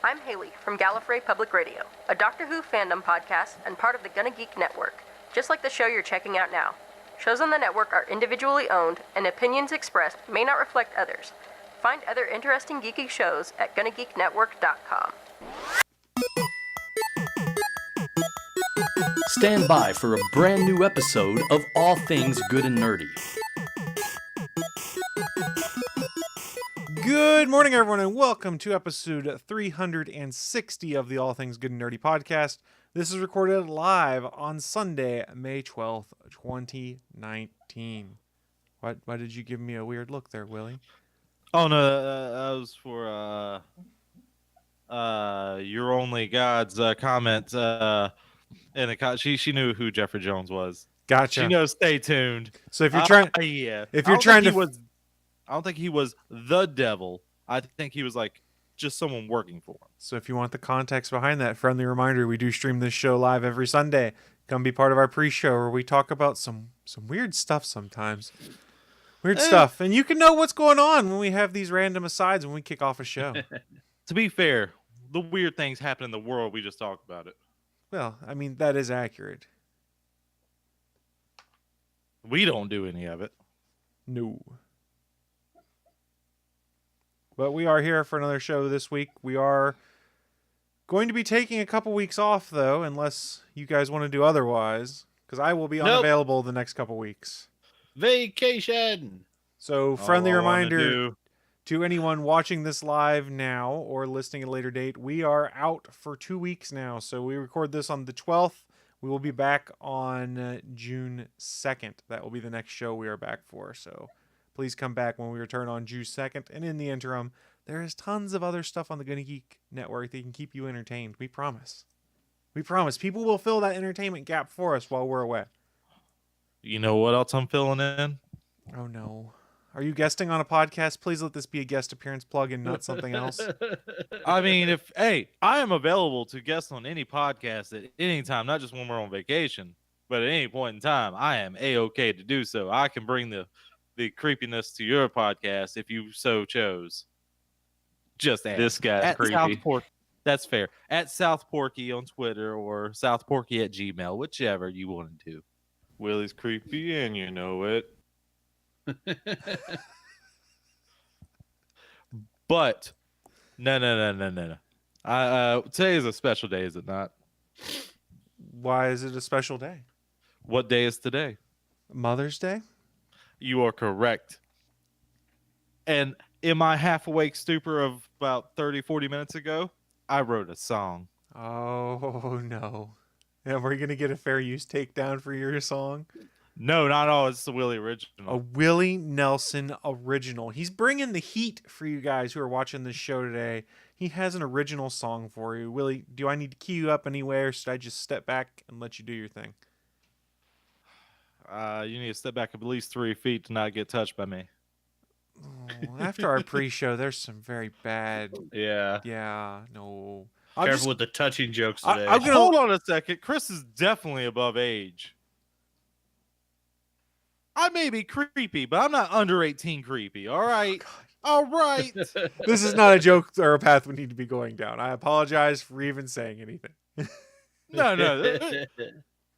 I'm Haley from Gallifrey Public Radio, a Doctor Who fandom podcast and part of the Gonna Geek Network, just like the show you're checking out now. Shows on the network are individually owned, and opinions expressed may not reflect others. Find other interesting geeky shows at GonnaGeekNetwork.com. Stand by for a brand new episode of All Things Good and Nerdy. Good morning, everyone, and welcome to episode 360 of the All Things Good and Nerdy podcast. This is recorded live on Sunday, May 12th, 2019. Why did you give me a weird look there, Willie? Oh, no, that was for Your Only God's comment. She knew who Jeffrey Jones was. Gotcha. She knows, stay tuned. So if you're trying... yeah. If you're trying to... I don't think he was the devil. I think he was like just someone working for him. So if you want the context behind that, friendly reminder, we do stream this show live every Sunday. Come be part of our pre-show where we talk about some weird stuff sometimes. Weird stuff. And you can know what's going on when we have these random asides when we kick off a show. To be fair, the weird things happen in the world. We just talked about it. Well, I mean, that is accurate. We don't do any of it. No. But we are here for another show this week. We are going to be taking a couple weeks off, though, unless you guys want to do otherwise, because I will be unavailable the next couple weeks. Vacation! So, friendly reminder to anyone watching this live now or listening at a later date, we are out for 2 weeks now. So, we record this on the 12th. We will be back on June 2nd. That will be the next show we are back for, so... Please come back when we return on June 2nd. And in the interim, there is tons of other stuff on the Gonna Geek Network that can keep you entertained. We promise. We promise. People will fill that entertainment gap for us while we're away. You know what else I'm filling in? Oh, no. Are you guesting on a podcast? Please let this be a guest appearance plug and not something else. I mean, I am available to guest on any podcast at any time, not just when we're on vacation, but at any point in time, I am A-okay to do so. I can bring the creepiness to your podcast if you so chose. Just ask. This guy's creepy. That's fair. At South Porky on Twitter or southporky@gmail, whichever you want to do. Willie's creepy and you know it. But no. Today is a special day, is it not? Why is it a special day? What day is today? Mother's Day? You are correct. And in my half-awake stupor of about 30, 40 minutes ago, I wrote a song. Oh, no. Yeah, we're going to get a fair use takedown for your song? No, not all. It's the Willie original. A Willie Nelson original. He's bringing the heat for you guys who are watching this show today. He has an original song for you. Willie, do I need to key you up anywhere, or should I just step back and let you do your thing? You need to step back at least 3 feet to not get touched by me. Oh, after our pre-show, there's some very bad... Yeah. Yeah, no. Careful with the touching jokes today. Hold on a second. Chris is definitely above age. I may be creepy, but I'm not under 18 creepy, all right? All right. This is not a joke or a path we need to be going down. I apologize for even saying anything. No.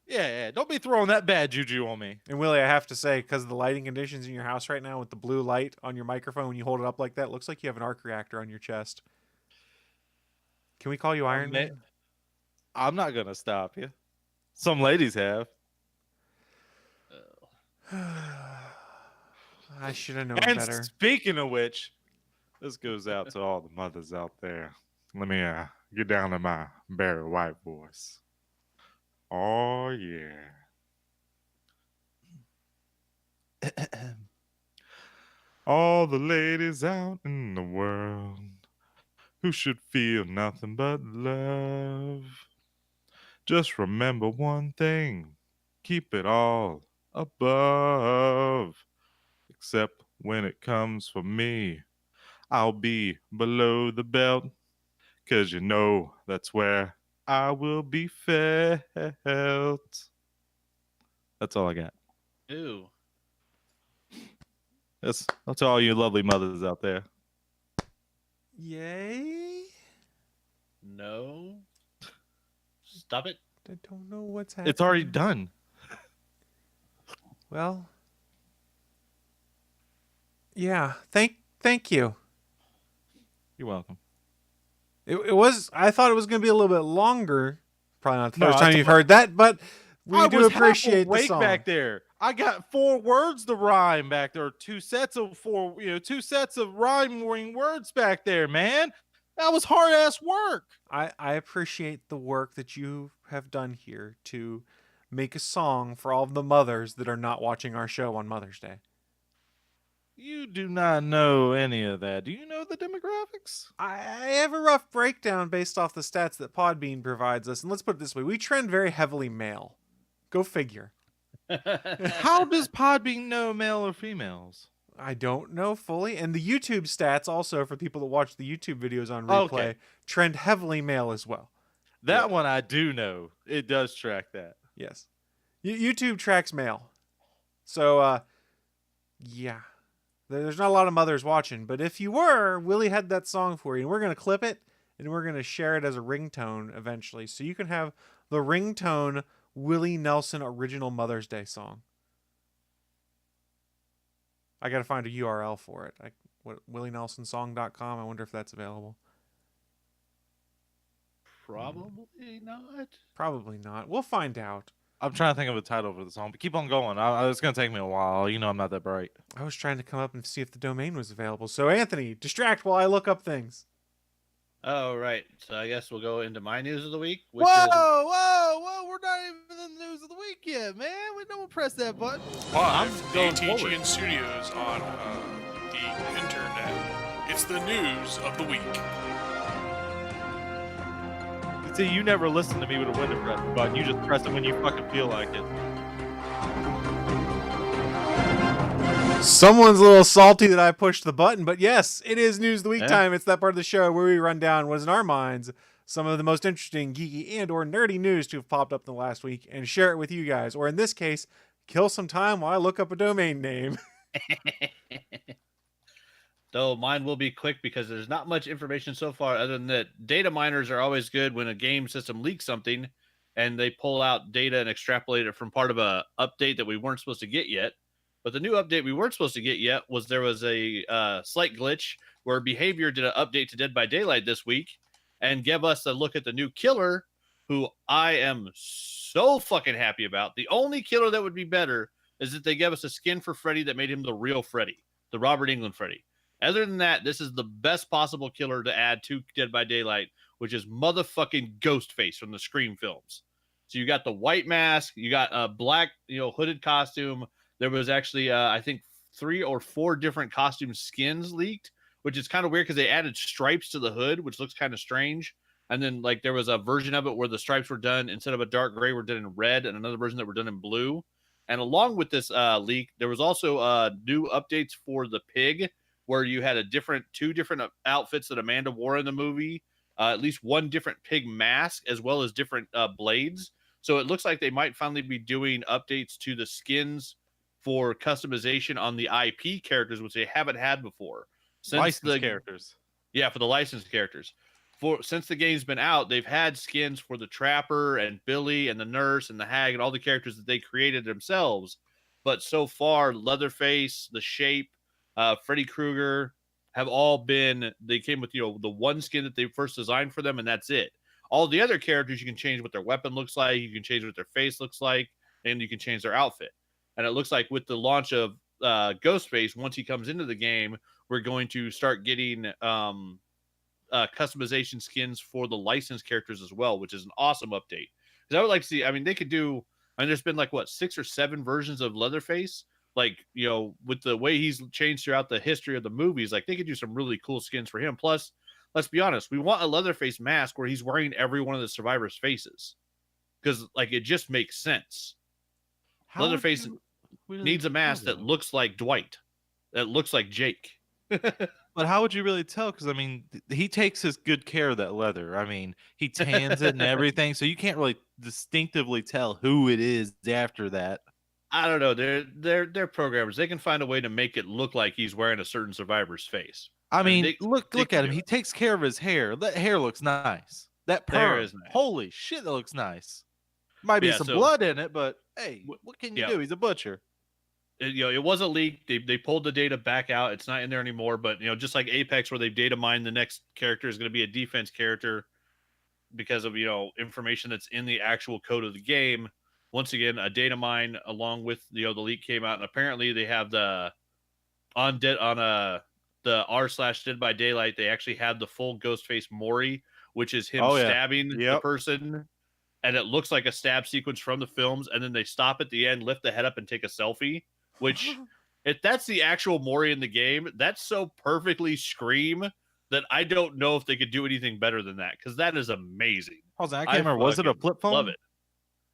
Yeah. Don't be throwing that bad juju on me. And Willie, I have to say, because of the lighting conditions in your house right now with the blue light on your microphone, when you hold it up like that, it looks like you have an arc reactor on your chest. Can we call you Iron Man? I'm not going to stop you. Some ladies have. I should have known and better. Speaking of which, this goes out to all the mothers out there. Let me get down to my Barry White voice. Oh, yeah. All the ladies out in the world who should feel nothing but love. Just remember one thing. Keep it all above. Except when it comes for me, I'll be below the belt. 'Cause you know that's where I will be felt. That's all I got. Ew. That's all you lovely mothers out there. Yay? No. Stop it. I don't know what's happening. It's already done. Well, yeah. Thank you. You're welcome. It was. I thought it was going to be a little bit longer. Probably not the No, first I time thought- you've heard that, but we I do was appreciate half the awake song. back there. I got 4 words to rhyme back there. 2 sets of 4, 2 sets of rhyming words back there, man. That was hard ass work. I appreciate the work that you have done here to make a song for all of the mothers that are not watching our show on Mother's Day. You do not know any of that. Do you know the demographics? I have a rough breakdown based off the stats that Podbean provides us, and let's put it this way: we trend very heavily male. Go figure. How does Podbean know male or females? I don't know fully, and the YouTube stats also for people that watch the YouTube videos on replay Okay. trend heavily male as well. That one I do know. It does track that. Yes, YouTube tracks male, so yeah. There's not a lot of mothers watching, but if you were, Willie had that song for you, and we're going to clip it, and we're going to share it as a ringtone eventually, so you can have the ringtone Willie Nelson original Mother's Day song. I got to find a URL for it. WillieNelsonSong.com. I wonder if that's available. Probably not. Probably not. We'll find out. I'm trying to think of a title for the song, but keep on going. It's going to take me a while. You know I'm not that bright. I was trying to come up and see if the domain was available. So, Anthony, distract while I look up things. Oh, right. So I guess we'll go into my news of the week. Whoa! We're not even in the news of the week yet, man. We don't press that button. Live I'm from going ATGN forward. Studios on the internet. It's the news of the week. See, you never listen to me with a window press button. You just press it when you fucking feel like it. Someone's a little salty that I pushed the button, but yes, it is News of the Week Yeah. time. It's that part of the show where we run down what is in our minds some of the most interesting, geeky, and or nerdy news to have popped up in the last week and share it with you guys. Or in this case, kill some time while I look up a domain name. Though mine will be quick because there's not much information so far other than that data miners are always good when a game system leaks something and they pull out data and extrapolate it from part of a update that we weren't supposed to get yet. But the new update we weren't supposed to get yet was there was a slight glitch where Behavior did an update to Dead by Daylight this week and gave us a look at the new killer, who I am so fucking happy about. The only killer that would be better is that they gave us a skin for Freddy that made him the real Freddy, the Robert Englund Freddy. Other than that, this is the best possible killer to add to Dead by Daylight, which is motherfucking Ghostface from the Scream films. So you got the white mask, you got a black, hooded costume. There was actually, I think, 3 or 4 different costume skins leaked, which is kind of weird because they added stripes to the hood, which looks kind of strange. And then, there was a version of it where the stripes were done, instead of a dark gray, were done in red, and another version that were done in blue. And along with this leak, there was also new updates for the pig, where you had 2 different outfits that Amanda wore in the movie, at least 1 different pig mask, as well as different blades. So it looks like they might finally be doing updates to the skins for customization on the IP characters, which they haven't had before. Licensed characters. Yeah, for the licensed characters. Since the game's been out, they've had skins for the Trapper and Billy and the Nurse and the Hag and all the characters that they created themselves. But so far, Leatherface, the Shape, Freddy Krueger have all been, they came with, the one skin that they first designed for them, and that's it. All the other characters, you can change what their weapon looks like, you can change what their face looks like, and you can change their outfit. And it looks like with the launch of Ghostface, once he comes into the game, we're going to start getting customization skins for the licensed characters as well, which is an awesome update. Because I would like to see, they could do, there's been 6 or 7 versions of Leatherface. With the way he's changed throughout the history of the movies, they could do some really cool skins for him. Plus, let's be honest, we want a Leatherface mask where he's wearing every one of the survivors' faces. Because, it just makes sense. Leatherface needs a mask that looks like Dwight, that looks like Jake. But how would you really tell? Because, he takes his good care of that leather. He tans it and everything, so you can't really distinctively tell who it is after that. I don't know. They're programmers. They can find a way to make it look like he's wearing a certain survivor's face. Look at him. He takes care of his hair. That hair looks nice. That There perm. is nice. Holy shit, that looks nice. Might be Yeah, some so- blood in it, but hey, what can you yeah. do? He's a butcher. It was a leak. They pulled the data back out. It's not in there anymore. But just like Apex, where they've data mined, the next character is going to be a defense character because of information that's in the actual code of the game. Once again, a data mine along with the leak came out, and apparently they have the the r/Dead by Daylight. They actually had the full Ghostface Mori, which is him stabbing the person, and it looks like a stab sequence from the films. And then they stop at the end, lift the head up, and take a selfie. Which, if that's the actual Mori in the game, that's so perfectly Scream that I don't know if they could do anything better than that, because that is amazing. Hold on, I can't remember. Was it a flip phone? Love it.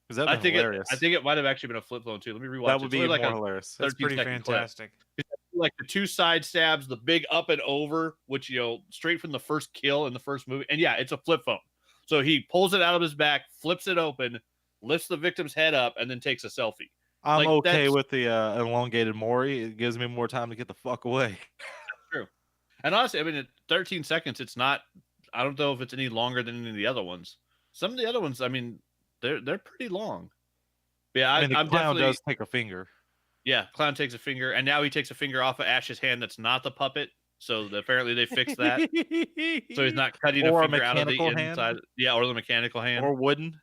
Because I that'd think be hilarious. I think it might have actually been a flip phone too. Let me rewatch. That would be like more a hilarious. That's pretty 13-second clip. fantastic. Like the two side stabs, the big up and over, which straight from the first kill in the first movie, and yeah, it's a flip phone. So he pulls it out of his back, flips it open, lifts the victim's head up, and then takes a selfie. I'm Like, okay that's- with the elongated Mori. It gives me more time to get the fuck away. True. And honestly, I mean, at 13 seconds, it's not. I don't know if it's any longer than any of the other ones. Some of the other ones, I mean, they're pretty long. But yeah, I mean, the I'm clown definitely. does take a finger. Yeah, clown takes a finger, and now he takes a finger off of Ash's hand. That's not the puppet. So apparently they fixed that. So he's not cutting Or a a finger out of the mechanical hand? inside. Yeah, or the mechanical hand. Or wooden.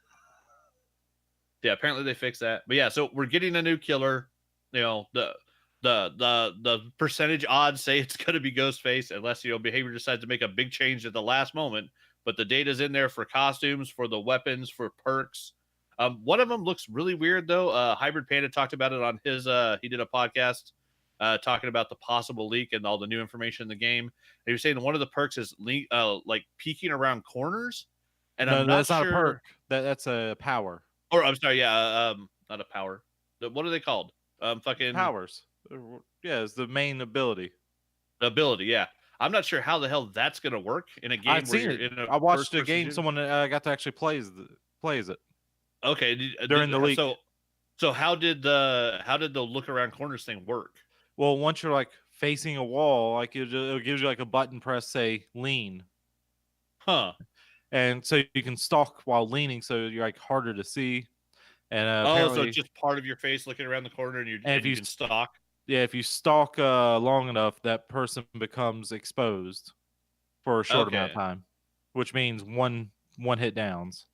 Yeah, apparently they fixed that. But yeah, so we're getting a new killer. The percentage odds say it's going to be Ghostface, unless behavior decides to make a big change at the last moment. But the data's in there for costumes, for the weapons, for perks. One of them looks really weird though. Hybrid Panda talked about it on his. He did a podcast talking about the possible leak and all the new information in the game. And he was saying one of the perks is like peeking around corners. And No, I'm not that's sure. not a perk. That's a power. Or I'm sorry, yeah, not a power. What are they called? Fucking Powers. Yeah, it's the main ability. ability. Yeah, I'm not sure how the hell that's gonna work in a game I've where seen you're it. in a I watched a first-person game. shooter. Someone got to actually plays it. Okay, during the leak. So how did the look around corners thing work? Well, once you're like facing a wall, like it gives you like a button press, say lean, Huh? and so you can stalk while leaning, so you're like harder to see. And So apparently, it's just part of your face looking around the corner, and you And if you you can stalk. yeah, if you stalk long enough, that person becomes exposed for a short amount of Okay. time, which means one hit downs.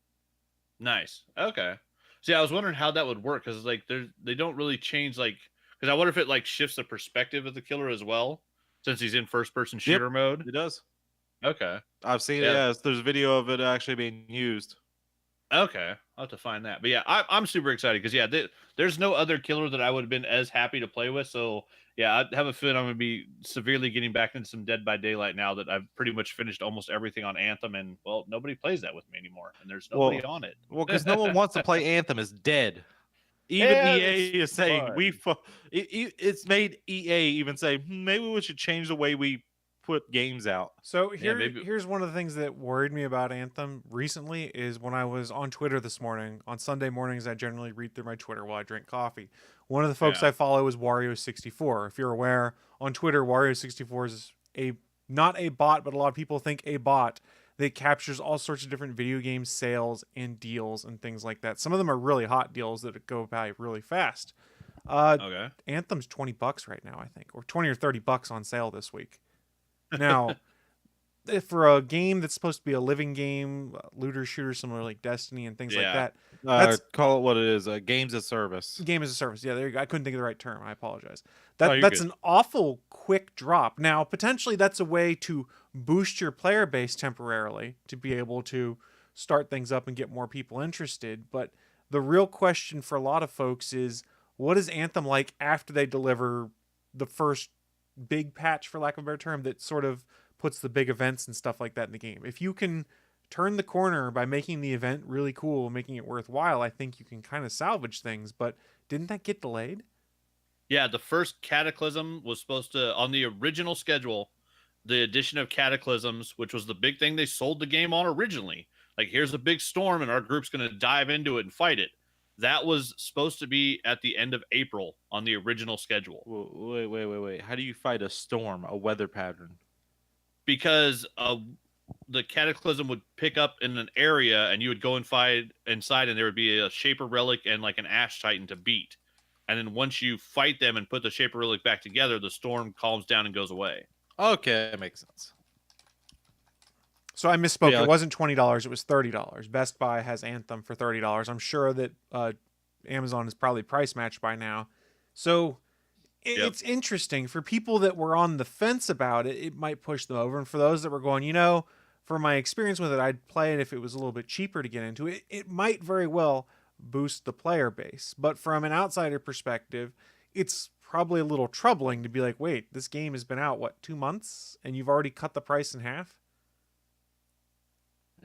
Nice. Okay. See, I was wondering how that would work, because like they don't really change, like, because I wonder if it like shifts the perspective of the killer as well, since he's in first person shooter mode. It does. Okay. I've seen it. Yeah. Yes, there's video of it actually being used. Okay, I'll have to find that. But yeah, I'm super excited because yeah, there's no other killer that I would have been as happy to play with. So yeah, I have a feeling I'm going to be severely getting back into some Dead by Daylight now that I've pretty much finished almost everything on Anthem, and well, nobody plays that with me anymore, and there's nobody on it. Well, because no one wants to play Anthem is dead. Even Yeah, EA it's is saying fun. it's made EA even say maybe we should change the way we put games out. So Yeah, maybe- here's one of the things that worried me about Anthem recently is when I was on Twitter this morning. On Sunday mornings, I generally read through my Twitter while I drink coffee. One of the folks Yeah. I follow is Wario64. If you're aware, on Twitter, Wario64 is not a bot, but a lot of people think a bot that captures all sorts of different video game sales and deals and things like that. Some of them are really hot deals that go by really fast. Okay. Anthem's $20 right now, I think, or 20 or $30 on sale this week. Now, for a game that's supposed to be a living game, looter shooter, similar like Destiny and things like Yeah. that, That's- Call it what it is, games as service. game as a service. Yeah, there you go. I couldn't think of the right term. I apologize. No, you're That's good. an awful quick drop. Now, potentially that's a way to boost your player base temporarily to be able to start things up and get more people interested. But the real question for a lot of folks is, what is Anthem like after they deliver the first big patch, for lack of a better term, that sort of puts the big events and stuff like that in the game? If you can turn the corner by making the event really cool, making it worthwhile, I think you can kind of salvage things. But didn't that get delayed? Yeah, the first Cataclysm was supposed to, on the original schedule, the addition of Cataclysms, which was the big thing they sold the game on originally. Like, here's a big storm and our group's going to dive into it and fight it. That was supposed to be at the end of April on the original schedule. Wait. How do you fight a storm, a weather pattern? Because the Cataclysm would pick up in an area, and you would go and fight inside, and there would be a Shaper Relic and like an Ash Titan to beat. And then once you fight them and put the Shaper Relic back together, the storm calms down and goes away. Okay, that makes sense. So I misspoke. Yeah, It wasn't $20. It was $30. Best Buy has Anthem for $30. I'm sure that Amazon is probably price matched by now. So it's interesting. For people that were on the fence about it, it might push them over. And for those that were going, for my experience with it, I'd play it if it was a little bit cheaper to get into it. It might very well boost the player base. But from an outsider perspective, it's probably a little troubling to be like, wait, this game has been out, 2 months? And you've already cut the price in half?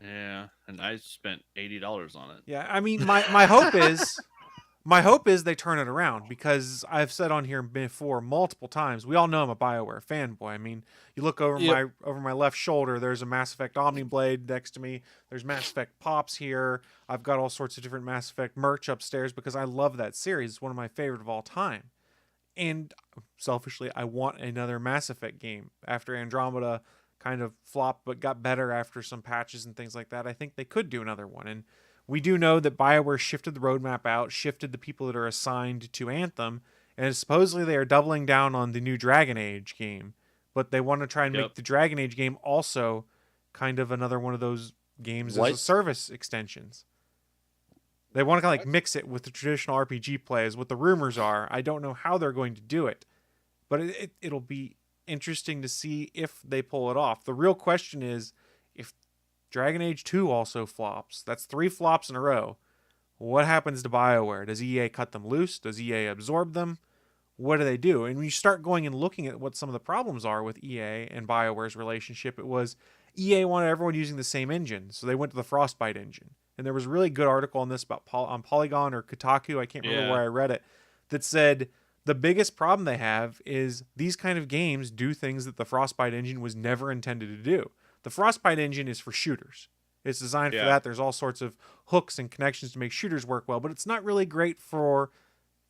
Yeah, and I spent $80 on it. Yeah, I mean, my hope is they turn it around, because I've said on here before multiple times, we all know I'm a BioWare fanboy. I mean, you look over my left shoulder, there's a Mass Effect Omniblade next to me. There's Mass Effect Pops here. I've got all sorts of different Mass Effect merch upstairs because I love that series. It's one of my favorite of all time. And selfishly, I want another Mass Effect game. After Andromeda kind of flopped but got better after some patches and things like that, I think they could do another one. And we do know that BioWare shifted the roadmap out, shifted the people that are assigned to Anthem, and supposedly they are doubling down on the new Dragon Age game. But they want to try and make the Dragon Age game also kind of another one of those games as a service extensions. They want to kind of like mix it with the traditional RPG play, is what the rumors are. I don't know how they're going to do it, but it'll be interesting to see if they pull it off. The real question is, if Dragon Age 2 also flops, that's 3 flops in a row, what happens to BioWare? Does EA cut them loose? Does EA absorb them? What do they do? And when you start going and looking at what some of the problems are with EA and BioWare's relationship, it was EA wanted everyone using the same engine, so they went to the Frostbite engine. And there was a really good article on this about on Polygon or Kotaku, I can't remember where I read it, that said the biggest problem they have is these kind of games do things that the Frostbite engine was never intended to do. The Frostbite engine is for shooters. It's designed for that. There's all sorts of hooks and connections to make shooters work well, but it's not really great for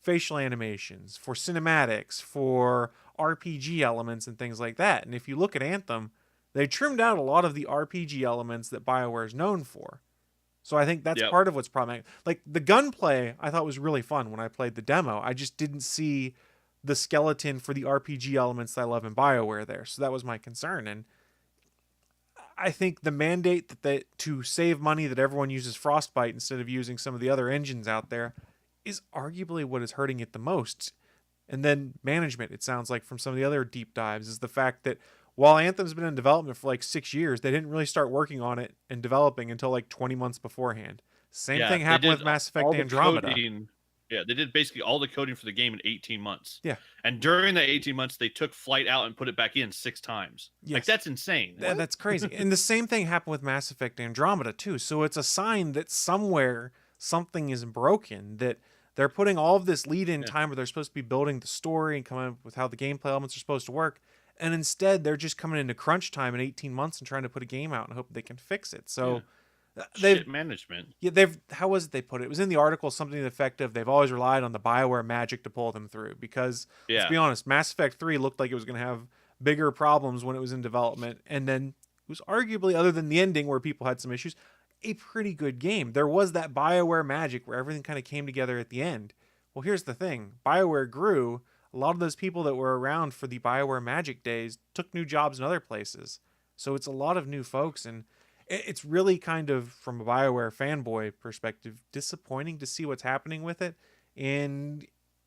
facial animations, for cinematics, for RPG elements and things like that. And if you look at Anthem, they trimmed out a lot of the RPG elements that BioWare is known for. So I think that's part of what's problematic. Like the gunplay, I thought was really fun when I played the demo. I just didn't see the skeleton for the RPG elements that I love in BioWare there. So that was my concern. And I think the mandate to save money that everyone uses Frostbite instead of using some of the other engines out there is arguably what is hurting it the most. And then management, it sounds like from some of the other deep dives, is the fact that while Anthem's been in development for like 6 years, they didn't really start working on it and developing until like 20 months beforehand. Same thing happened with Mass Effect Andromeda. Yeah, they did basically all the coding for the game in 18 months. Yeah. And during that 18 months, they took Flight out and put it back in 6 times. Yes. Like, that's insane. That's crazy. And the same thing happened with Mass Effect Andromeda, too. So it's a sign that somewhere something is broken, that they're putting all of this lead-in time where they're supposed to be building the story and coming up with how the gameplay elements are supposed to work. And instead, they're just coming into crunch time in 18 months and trying to put a game out and hope they can fix it. So shit management. Yeah, how was it they put it? It was in the article, something to the effect of they've always relied on the BioWare magic to pull them through. Because, let's be honest, Mass Effect 3 looked like it was going to have bigger problems when it was in development. And then it was arguably, other than the ending where people had some issues, a pretty good game. There was that BioWare magic where everything kind of came together at the end. Well, here's the thing. BioWare grew. A lot of those people that were around for the BioWare Magic days took new jobs in other places. So it's a lot of new folks, and it's really kind of, from a BioWare fanboy perspective, disappointing to see what's happening with it. And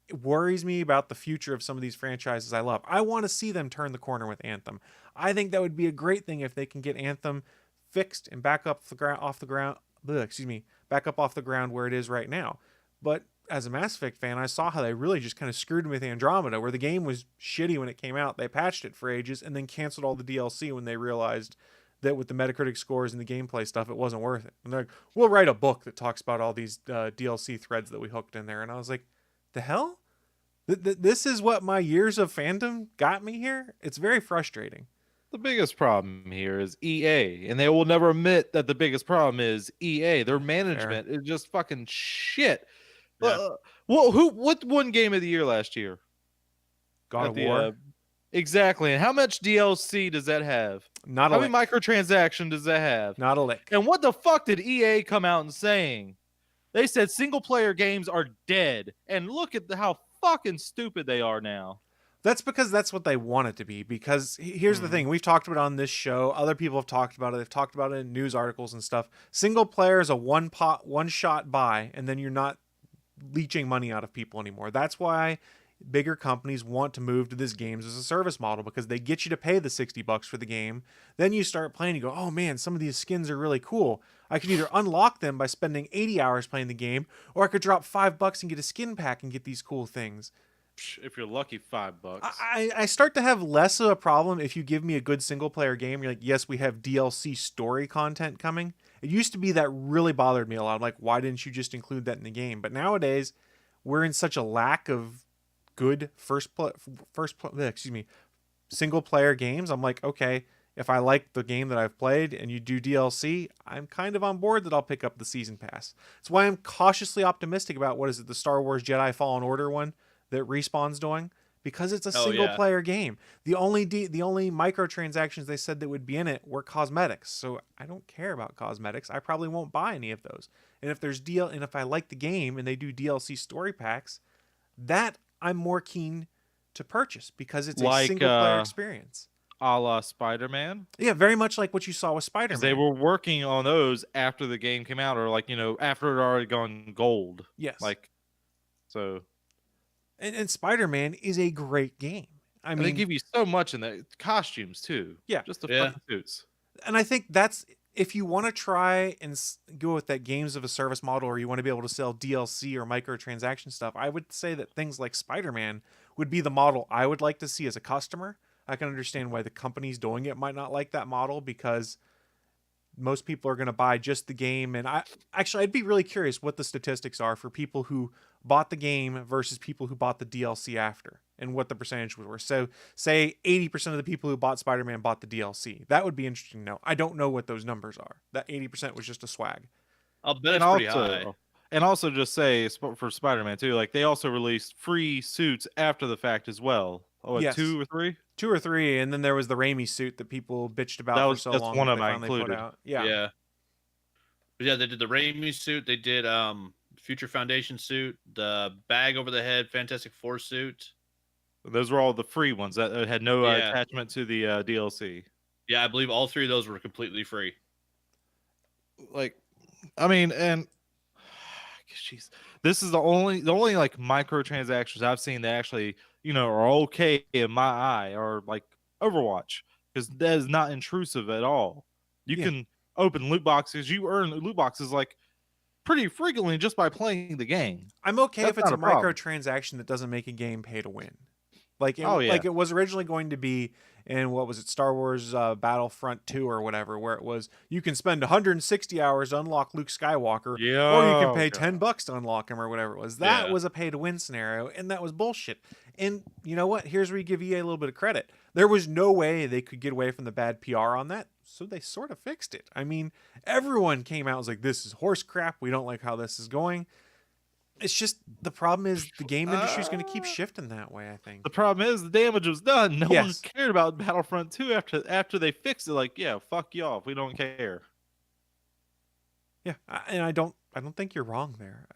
it worries me about the future of some of these franchises I love. I want to see them turn the corner with Anthem. I think that would be a great thing if they can get Anthem fixed and back up off the ground where it is right now. But as a Mass Effect fan, I saw how they really just kind of screwed with Andromeda, where the game was shitty when it came out. They patched it for ages and then canceled all the DLC when they realized that with the Metacritic scores and the gameplay stuff, it wasn't worth it. And they're like, we'll write a book that talks about all these DLC threads that we hooked in there. And I was like, the hell? This is what my years of fandom got me here? It's very frustrating. The biggest problem here is EA, and they will never admit that the biggest problem is EA. Their management is just fucking shit. Yeah. What won game of the year last year? God of War? Exactly. And how much DLC does that have? Not a How many lick. microtransaction does that have? Not a lick. And what the fuck did EA come out and saying? They said single player games are dead. And look at how fucking stupid they are now. That's because that's what they want it to be. Because here's the thing. We've talked about it on this show. Other people have talked about it. They've talked about it in news articles and stuff. Single player is a one shot buy, and then you're not leeching money out of people anymore. That's why bigger companies want to move to this games as a service model, because they get you to pay the $60 for the game. Then you start playing, you go, oh man, some of these skins are really cool. I could either unlock them by spending 80 hours playing the game, or I could drop $5 and get a skin pack and get these cool things. If you're lucky, $5. I start to have less of a problem if you give me a good single player game. You're like, yes, we have DLC story content coming. It used to be that really bothered me a lot. I'm like, why didn't you just include that in the game? But nowadays, we're in such a lack of good single player games. I'm like, okay, if I like the game that I've played and you do DLC, I'm kind of on board that I'll pick up the season pass. That's why I'm cautiously optimistic about the Star Wars Jedi Fallen Order one that Respawn's doing, because it's a single player game. The only microtransactions they said that would be in it were cosmetics. So I don't care about cosmetics. I probably won't buy any of those. And if I like the game and they do DLC story packs, that I'm more keen to purchase, because it's a single player experience. A la SpiderMan. Yeah, very much like what you saw with SpiderMan. They were working on those after the game came out, or after it had already gone gold. Yes. So. And Spider-Man is a great game. I mean, they give you so much in the costumes too. Yeah, just the fucking suits. And I think that's, if you want to try and go with that games of a service model, or you want to be able to sell DLC or microtransaction stuff, I would say that things like Spider-Man would be the model I would like to see as a customer. I can understand why the companies doing it might not like that model, because most people are going to buy just the game. And I'd be really curious what the statistics are for people who bought the game versus people who bought the DLC after, and what the percentage were. So say 80% of the people who bought Spider-Man bought the DLC. That would be interesting to know. I don't know what those numbers are. That 80% was just a swag. I'll bet it's pretty high. And also just say for Spider-Man too, they also released free suits after the fact as well. Oh, yes. 2 or 3? 2 or 3, and then there was the Raimi suit that people bitched about for so long. That's one of them I included. Yeah. But yeah, they did the Raimi suit. They did Future Foundation suit, the bag over the head Fantastic Four suit. Those were all the free ones that had no attachment to the DLC. Yeah, I believe all 3 of those were completely free. And jeez, this is the only microtransactions I've seen that actually are okay in my eye, are like Overwatch, because that is not intrusive at all. You can open loot boxes. You earn loot boxes pretty frequently just by playing the game. I'm okay if it's a microtransaction that doesn't make a game pay to win. Like it was originally going to be in, what was it, Star Wars Battlefront 2 or whatever, where it was you can spend 160 hours to unlock Luke Skywalker, or you can pay $10 to unlock him, or whatever it was. That was a pay to win scenario, and that was bullshit. And you know what? Here's where you give EA a little bit of credit. There was no way they could get away from the bad PR on that, so they sort of fixed it. I mean, everyone came out and was like, this is horse crap. We don't like how this is going. It's just, the problem is the game industry is going to keep shifting that way, I think. The problem is the damage was done. No one cared about Battlefront 2 after they fixed it. Fuck you off. We don't care. Yeah, and I don't think you're wrong there.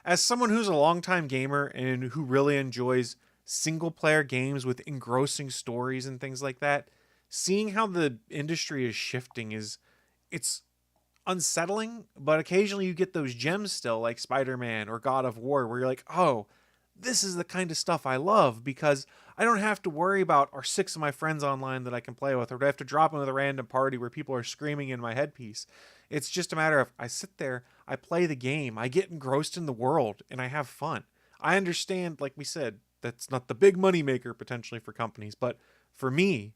As someone who's a longtime gamer and who really enjoys single-player games with engrossing stories and things like that, seeing how the industry is shifting it's unsettling, but occasionally you get those gems still, like Spider-Man or God of War, where you're like, oh, this is the kind of stuff I love, because I don't have to worry about, are 6 of my friends online that I can play with, or do I have to drop into a random party where people are screaming in my headpiece. It's just a matter of, I sit there, I play the game, I get engrossed in the world, and I have fun. I understand, like we said, that's not the big money maker potentially for companies, but for me,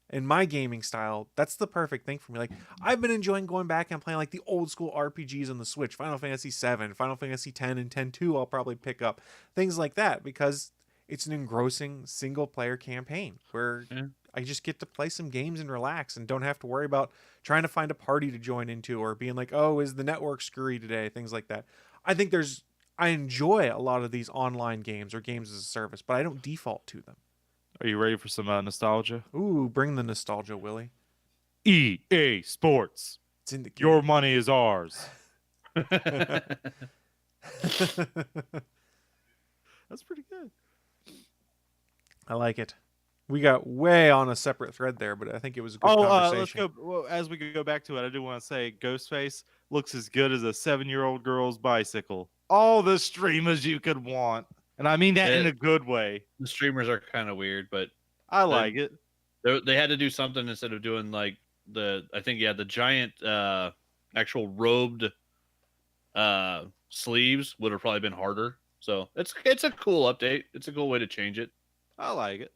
in my gaming style, that's the perfect thing for me. I've been enjoying going back and playing the old school RPGs on the Switch, Final Fantasy 7, Final Fantasy 10, and 10-2 I'll probably pick up. Things like that, because it's an engrossing single player campaign where I just get to play some games and relax and don't have to worry about trying to find a party to join into, or being like, oh, is the network screwy today? Things like that. I enjoy a lot of these online games or games as a service, but I don't default to them. Are you ready for some nostalgia? Ooh, bring the nostalgia, Willie. EA Sports. It's in the Your money is ours. That's pretty good. I like it. We got way on a separate thread there, but I think it was a good Let's conversation. go. Well, as we go back to it, I do want to say Ghostface looks as good as a 7-year-old girl's bicycle. All the streamers you could want. And I mean that in a good way. The streamers are kind of weird, but I like it. They had to do something instead of doing like the giant actual robed sleeves would have probably been harder. So it's a cool update. It's a cool way to change it. I like it.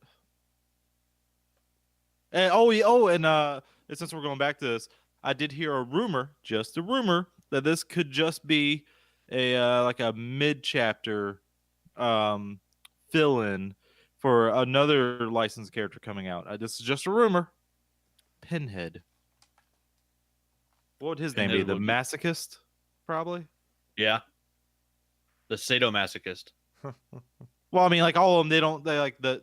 And and since we're going back to this, I did hear a rumor, just a rumor, that this could just be a like a mid-chapter fill-in for another licensed character coming out. This is just a rumor. Pinhead. What would his name be? The Masochist, probably. Yeah. The sadomasochist. Well, I mean, like all of them, they like the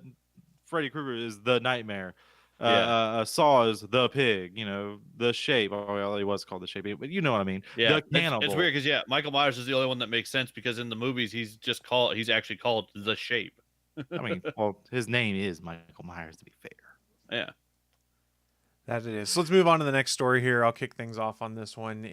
Freddy Krueger is the Nightmare. Saw is the Pig. You know, the Shape. Oh, well, he was called the Shape, but you know what I mean. Yeah, the Cannibal. It's weird because Michael Myers is the only one that makes sense because in the movies he's actually called the Shape. I mean, well, his name is Michael Myers, to be fair. Yeah. That it is. So let's move on to the next story here. I'll kick things off on this one.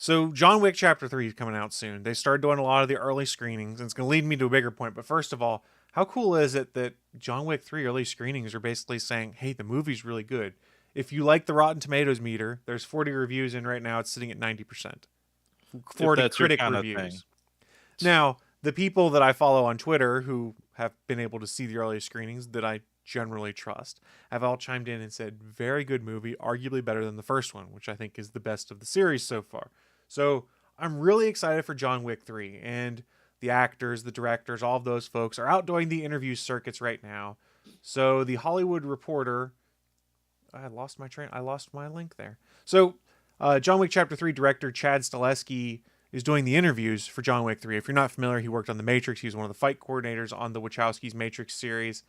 So John Wick Chapter 3 is coming out soon. They started doing a lot of the early screenings, and it's going to lead me to a bigger point. But first of all, how cool is it that John Wick 3 early screenings are basically saying, hey, the movie's really good. If you like the Rotten Tomatoes meter, there's 40 reviews in right now. It's sitting at 90%. 40 critic reviews. Now, the people that I follow on Twitter who have been able to see the early screenings that I generally trust have all chimed in and said, very good movie, arguably better than the first one, which I think is the best of the series so far. So I'm really excited for John Wick 3, and the actors, the directors, all of those folks are out doing the interview circuits right now. So the Hollywood Reporter, I lost my link there. So John Wick Chapter 3 director Chad Stahelski is doing the interviews for John Wick 3. If you're not familiar, he worked on The Matrix. He was one of the fight coordinators on the Wachowskis' Matrix series.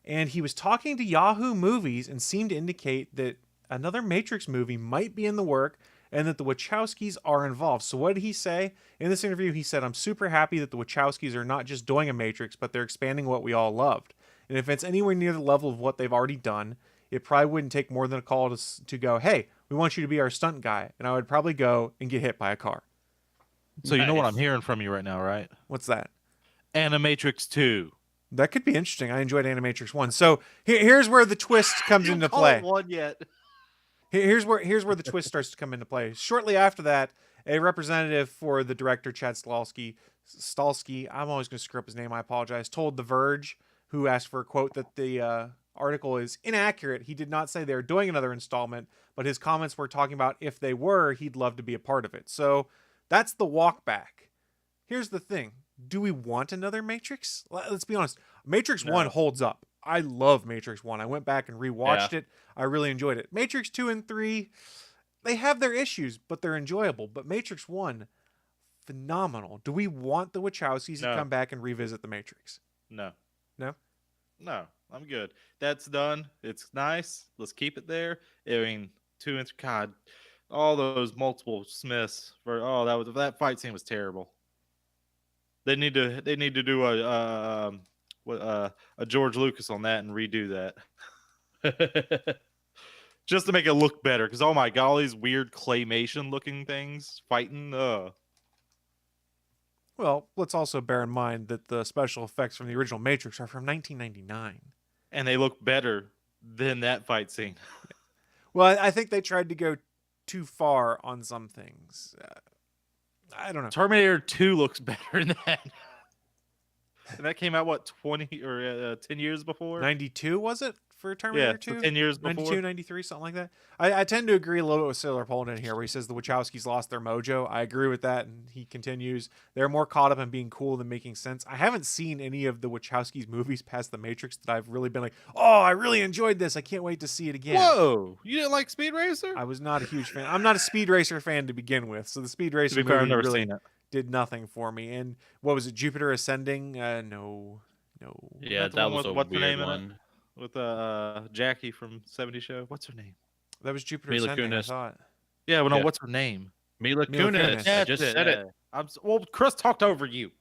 And he was talking to Yahoo Movies and seemed to indicate that another Matrix movie might be in the work and that the Wachowskis are involved. So what did he say? In this interview, he said, I'm super happy that the Wachowskis are not just doing a Matrix, but they're expanding what we all loved. And if it's anywhere near the level of what they've already done, it probably wouldn't take more than a call to go, hey, we want you to be our stunt guy. And I would probably go and get hit by a car. So you know what I'm hearing from you right now, right? What's that? Animatrix 2. That could be interesting. I enjoyed Animatrix 1. So here's where the twist comes into play. One yet. Here's where the twist starts to come into play. Shortly after that, a representative for the director, Chad Stahelski, I'm always going to screw up his name, I apologize, told The Verge, who asked for a quote, that the article is inaccurate. He did not say they're doing another installment, but his comments were talking about if they were, he'd love to be a part of it. So that's the walk back. Here's the thing. Do we want another Matrix? Let's be honest. Matrix 1 holds up. I love Matrix 1. I went back and rewatched it. I really enjoyed it. Matrix 2 and 3, they have their issues, but they're enjoyable. But Matrix 1, phenomenal. Do we want the Wachowskis to come back and revisit the Matrix? No. No? No. I'm good. That's done. It's nice. Let's keep it there. I mean, God, all those multiple Smiths that fight scene was terrible. They need to do a George Lucas on that and redo that. Just to make it look better, because oh my god, all these weird claymation looking things fighting. Well, let's also bear in mind that the special effects from the original Matrix are from 1999. And they look better than that fight scene. Well, I think they tried to go too far on some things. I don't know. Terminator 2 looks better than that. And that came out, what, 20 or 10 years before? 92, was it, for Terminator 2? So 10 years before. 92, 93, something like that. I tend to agree a little bit with Sailor Poland in here, where he says the Wachowskis lost their mojo. I agree with that, and he continues, they're more caught up in being cool than making sense. I haven't seen any of the Wachowskis movies past The Matrix that I've really been like, oh, I really enjoyed this. I can't wait to see it again. Whoa! You didn't like Speed Racer? I was not a huge fan. I'm not a Speed Racer fan to begin with, so the Speed Racer movie I've never really seen it. did nothing for me. And what was it, Jupiter Ascending? No. Yeah, That's the that one was with a what's the weird name in it? one. with Jackie from '70s Show. What's her name? That was Jupiter Mila Ascending, I Kunis. thought. Yeah, well, no, Yeah. what's her name? Mila Mila Kunis. Kunis. I That's just said it. Well, Chris talked over you,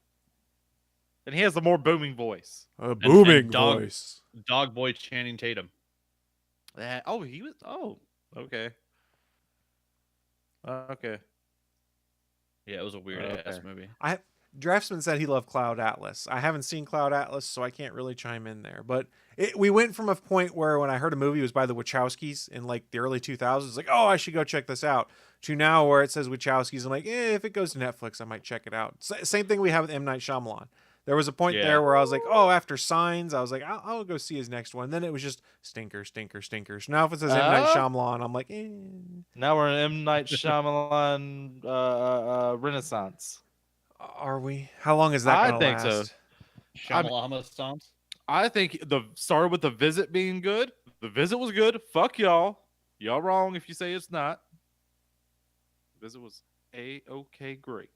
and he has the more booming voice. A booming dog- voice. Dog boy Channing Tatum. He was. Oh, okay. Okay. Yeah, it was a weird ass movie. Draftsman said he loved Cloud Atlas. I haven't seen Cloud Atlas, so I can't really chime in there. But we went from a point where when I heard a movie was by the Wachowskis in like the early 2000s, like, oh, I should go check this out, to now where it says Wachowskis, I'm like, if it goes to Netflix, I might check it out. Same thing we have with M. Night Shyamalan. There was a point there where I was like, oh, after Signs, I was like, I'll go see his next one. Then it was just stinkers. Now if it says M. Night Shyamalan, I'm like, eh. Now we're in M. Night Shyamalan Renaissance. Are we? How long is that gonna think last? so. Shamalama songs. I think started with The Visit being good. The Visit was good. Fuck y'all. Y'all wrong if you say it's not. The Visit was A-okay great.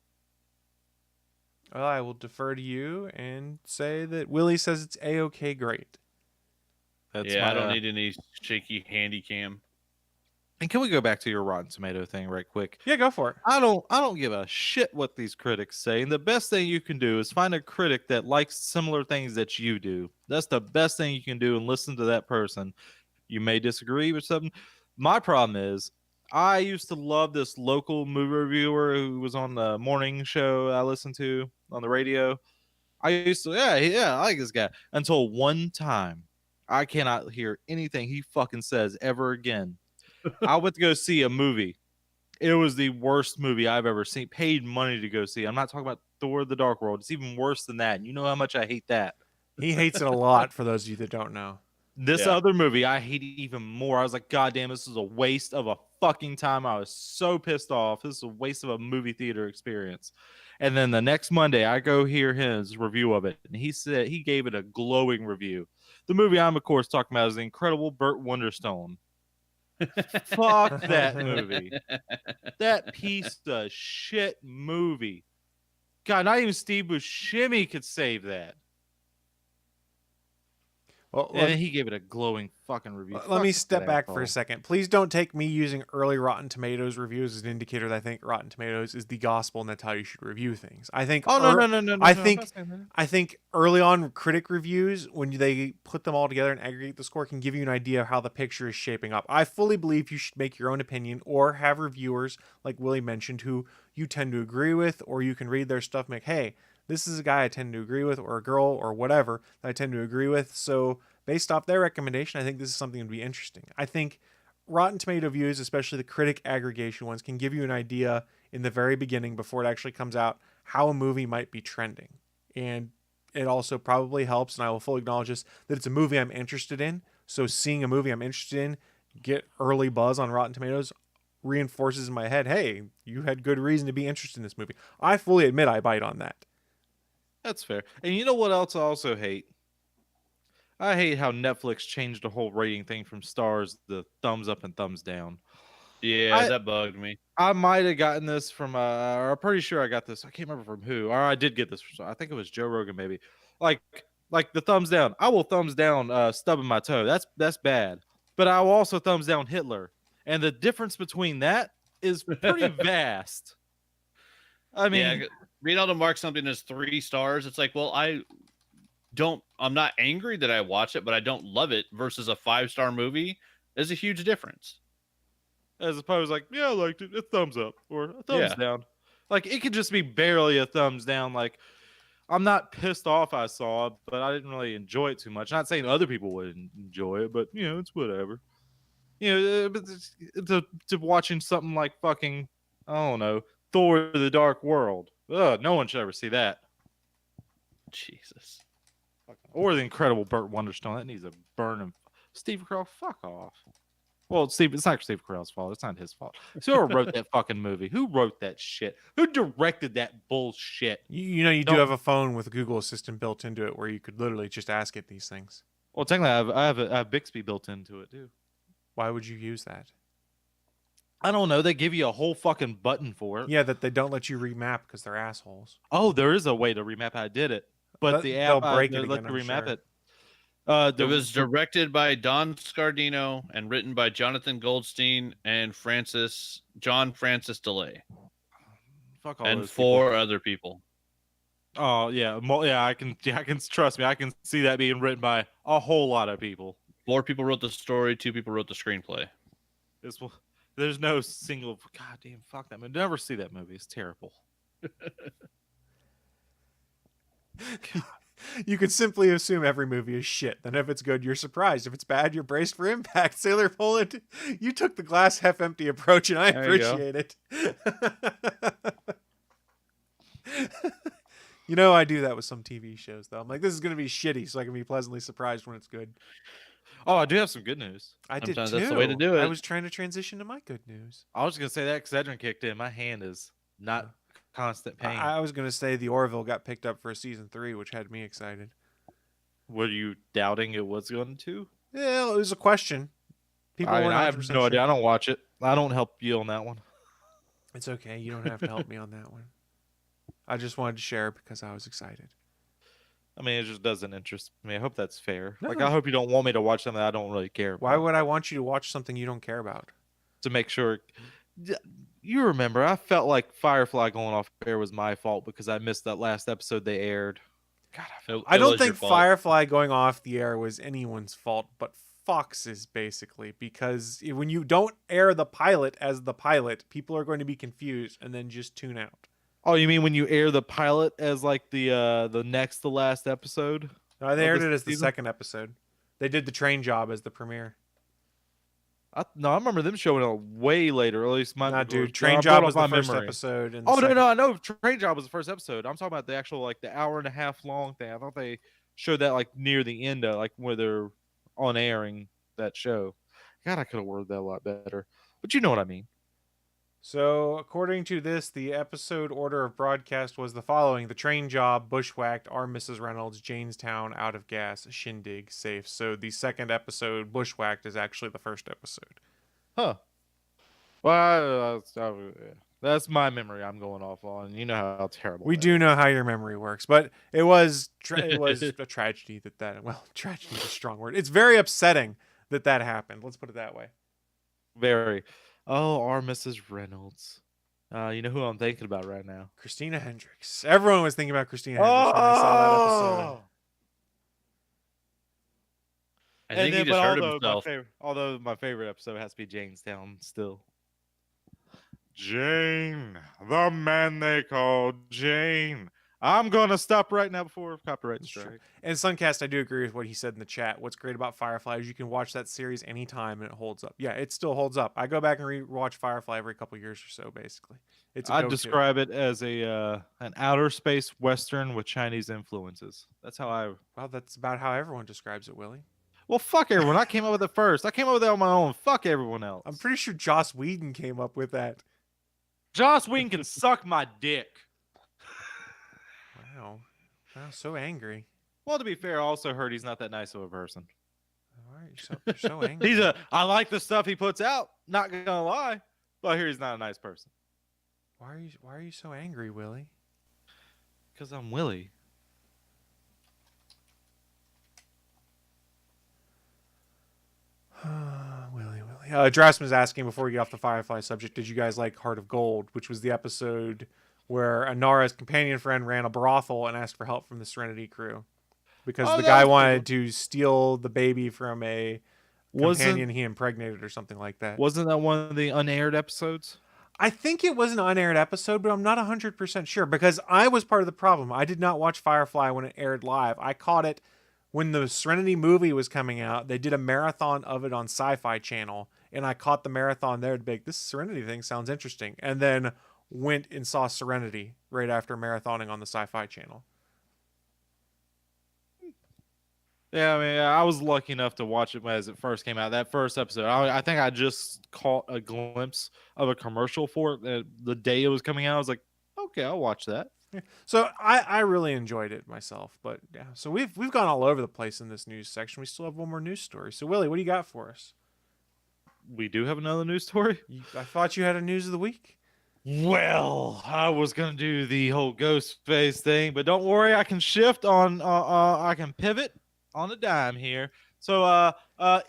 Well, I will defer to you and say that Willie says it's A-okay great. That's I don't need any shaky handy cam. And can we go back to your Rotten Tomato thing right quick? Yeah, go for it. I don't give a shit what these critics say. And the best thing you can do is find a critic that likes similar things that you do. That's the best thing you can do, and listen to that person. You may disagree with something. My problem is I used to love this local movie reviewer who was on the morning show I listened to on the radio. I used to, I like this guy. Until one time, I cannot hear anything he fucking says ever again. I went to go see a movie. It was the worst movie I've ever seen. Paid money to go see. I'm not talking about Thor: The Dark World. It's even worse than that. You know how much I hate that. He hates it a lot, for those of you that don't know. This other movie, I hate even more. I was like, God damn, this is a waste of a fucking time. I was so pissed off. This is a waste of a movie theater experience. And then the next Monday, I go hear his review of it. And he said he gave it a glowing review. The movie I'm, of course, talking about is The Incredible Burt Wonderstone. Fuck that movie. That piece of shit movie. God, not even Steve Buscemi could save that. Well, And he gave it a glowing fucking review. let me Fuck step that back for asshole. a second. Please don't take me using early Rotten Tomatoes reviews as an indicator that I think Rotten Tomatoes is the gospel and that's how you should review things. I think. Oh, no. I no, think- I'm not saying that. I think early on critic reviews, when they put them all together and aggregate the score, can give you an idea of how the picture is shaping up. I fully believe you should make your own opinion or have reviewers, like Willie mentioned, who you tend to agree with, or you can read their stuff and make, hey, this is a guy I tend to agree with, or a girl, or whatever that I tend to agree with. So based off their recommendation, I think this is something that would be interesting. I think Rotten Tomato views, especially the critic aggregation ones, can give you an idea in the very beginning before it actually comes out how a movie might be trending. And it also probably helps, and I will fully acknowledge this, that it's a movie I'm interested in. So seeing a movie I'm interested in get early buzz on Rotten Tomatoes reinforces in my head, hey, you had good reason to be interested in this movie. I fully admit I bite on that. That's fair. And you know what else I also hate? I hate how Netflix changed the whole rating thing from stars to thumbs up and thumbs down. Yeah, that bugged me. I might have gotten this from, or I'm pretty sure I got this. I can't remember from who. Or I did get this from, I think it was Joe Rogan, maybe. Like the thumbs down. I will thumbs down stubbing my toe. That's bad. But I will also thumbs down Hitler. And the difference between that is pretty vast. I mean, being able to mark something as 3 stars, it's like, well, I'm not angry that I watch it, but I don't love it, versus a 5-star movie is a huge difference. as opposed like, yeah, I liked it. A thumbs up or a thumbs down. Like it could just be barely a thumbs down. Like I'm not pissed off I saw it, but I didn't really enjoy it too much. Not saying other people wouldn't enjoy it, but you know, it's whatever. You know, but to watching something like fucking, I don't know, Thor: The Dark World. Ugh, no one should ever see that. Jesus. Or The Incredible Burt Wonderstone. That needs a burn him. Steve Carell, fuck off. Well, Steve, it's not Steve Carell's fault. It's not his fault. So whoever wrote that fucking movie? Who wrote that shit? Who directed that bullshit? You know, you do have a phone with a Google Assistant built into it where you could literally just ask it these things. Well, technically, I have Bixby built into it too. Why would you use that? I don't know. They give you a whole fucking button for it. Yeah, that they don't let you remap because they're assholes. Oh, there is a way to remap. I did it, but the app they'll break it let again, you I'm remap sure. it. It was directed by Don Scardino and written by Jonathan Goldstein and John Francis DeLay, Fuck all and those people. 4 other people. Oh yeah, I can trust me. I can see that being written by a whole lot of people. 4 people wrote the story. 2 people wrote the screenplay. There's no single. Goddamn, fuck that movie. Never see that movie. It's terrible. You could simply assume every movie is shit. Then if it's good, you're surprised. If it's bad, you're braced for impact. Sailor Poland, you took the glass half empty approach, and I appreciate it. You know, I do that with some TV shows, though. I'm like, this is going to be shitty, so I can be pleasantly surprised when it's good. Oh, I do have some good news. I did Sometimes too. that's the way to do it. I was trying to transition to my good news. I was gonna say that Excedrin kicked in. My hand is not constant pain. I was going to say the Orville got picked up for season 3, which had me excited. Were you doubting it was going to? Yeah, it was a question. People I weren't have 100% no idea. sure. I don't watch it. I don't help you on that one. It's okay. You don't have to help me on that one. I just wanted to share because I was excited. I mean, it just doesn't interest me. I hope that's fair. No. Like, I hope you don't want me to watch something I don't really care about. Why would I want you to watch something you don't care about? To make sure. You remember, I felt like Firefly going off air was my fault because I missed that last episode they aired. God, I don't think Firefly going off the air was anyone's fault, but Fox's basically, because when you don't air the pilot as the pilot, people are going to be confused and then just tune out. Oh, you mean when you air the pilot as like the next to last episode? No, they aired it as the second episode. They did the train job as the premiere. I remember them showing it way later. Or at least my dude. Train job was the first episode. And no, I know Train Job was the first episode. I'm talking about the actual like the hour and a half long thing. I thought they showed that like near the end of like where they're on airing that show. God, I could have worded that a lot better. But you know what I mean. So, according to this, the episode order of broadcast was the following: The Train Job, Bushwhacked, Our Mrs. Reynolds, Janestown, Out of Gas, Shindig, Safe. So, the second episode, Bushwhacked, is actually the first episode. Huh. Well, that's my memory I'm going off on. You know how terrible we do know how your memory works, but it was a tragedy well, tragedy is a strong word. It's very upsetting that happened. Let's put it that way. Very. Oh, Our Mrs. Reynolds. You know who I'm thinking about right now? Christina Hendricks. Everyone was thinking about Christina Hendricks when they saw that episode. I think he just hurt himself. Although my favorite episode has to be Janestown still. Jane, the man they call Jane. I'm going to stop right now before copyright strike. And Suncast, I do agree with what he said in the chat. What's great about Firefly is you can watch that series anytime and it holds up. Yeah, it still holds up. I go back and rewatch Firefly every couple years or so, basically. I'd describe it as an outer space Western with Chinese influences. That's how Well, that's about how everyone describes it, Willie. Well, fuck everyone. I came up with it first. I came up with it on my own. Fuck everyone else. I'm pretty sure Joss Whedon came up with that. Joss Whedon can suck my dick. Wow, so angry. Well, to be fair, I also heard he's not that nice of a person. All right, you're so angry. I like the stuff he puts out. Not gonna lie, but I hear he's not a nice person. Why are you so angry, Willie? Because I'm Willie. Willie. Drasman's asking before we get off the Firefly subject, did you guys like Heart of Gold, which was the episode where Anara's companion friend ran a brothel and asked for help from the Serenity crew because the guy wanted to steal the baby from a companion he impregnated or something like that. Wasn't that one of the unaired episodes? I think it was an unaired episode, but I'm not 100% sure because I was part of the problem. I did not watch Firefly when it aired live. I caught it when the Serenity movie was coming out. They did a marathon of it on Sci-Fi Channel, and I caught the marathon there to be like, this Serenity thing sounds interesting. And then went and saw Serenity right after marathoning on the Sci-Fi Channel. Yeah, I mean, I was lucky enough to watch it as it first came out. That first episode, I think I just caught a glimpse of a commercial for it the day it was coming out. I was like, okay, I'll watch that. Yeah. So I really enjoyed it myself. But yeah, so we've gone all over the place in this news section. We still have one more news story. So Willie, what do you got for us? We do have another news story. I thought you had a news of the week. Well, I was gonna do the whole ghost face thing, but don't worry, I can shift on. I can pivot. on a dime here. So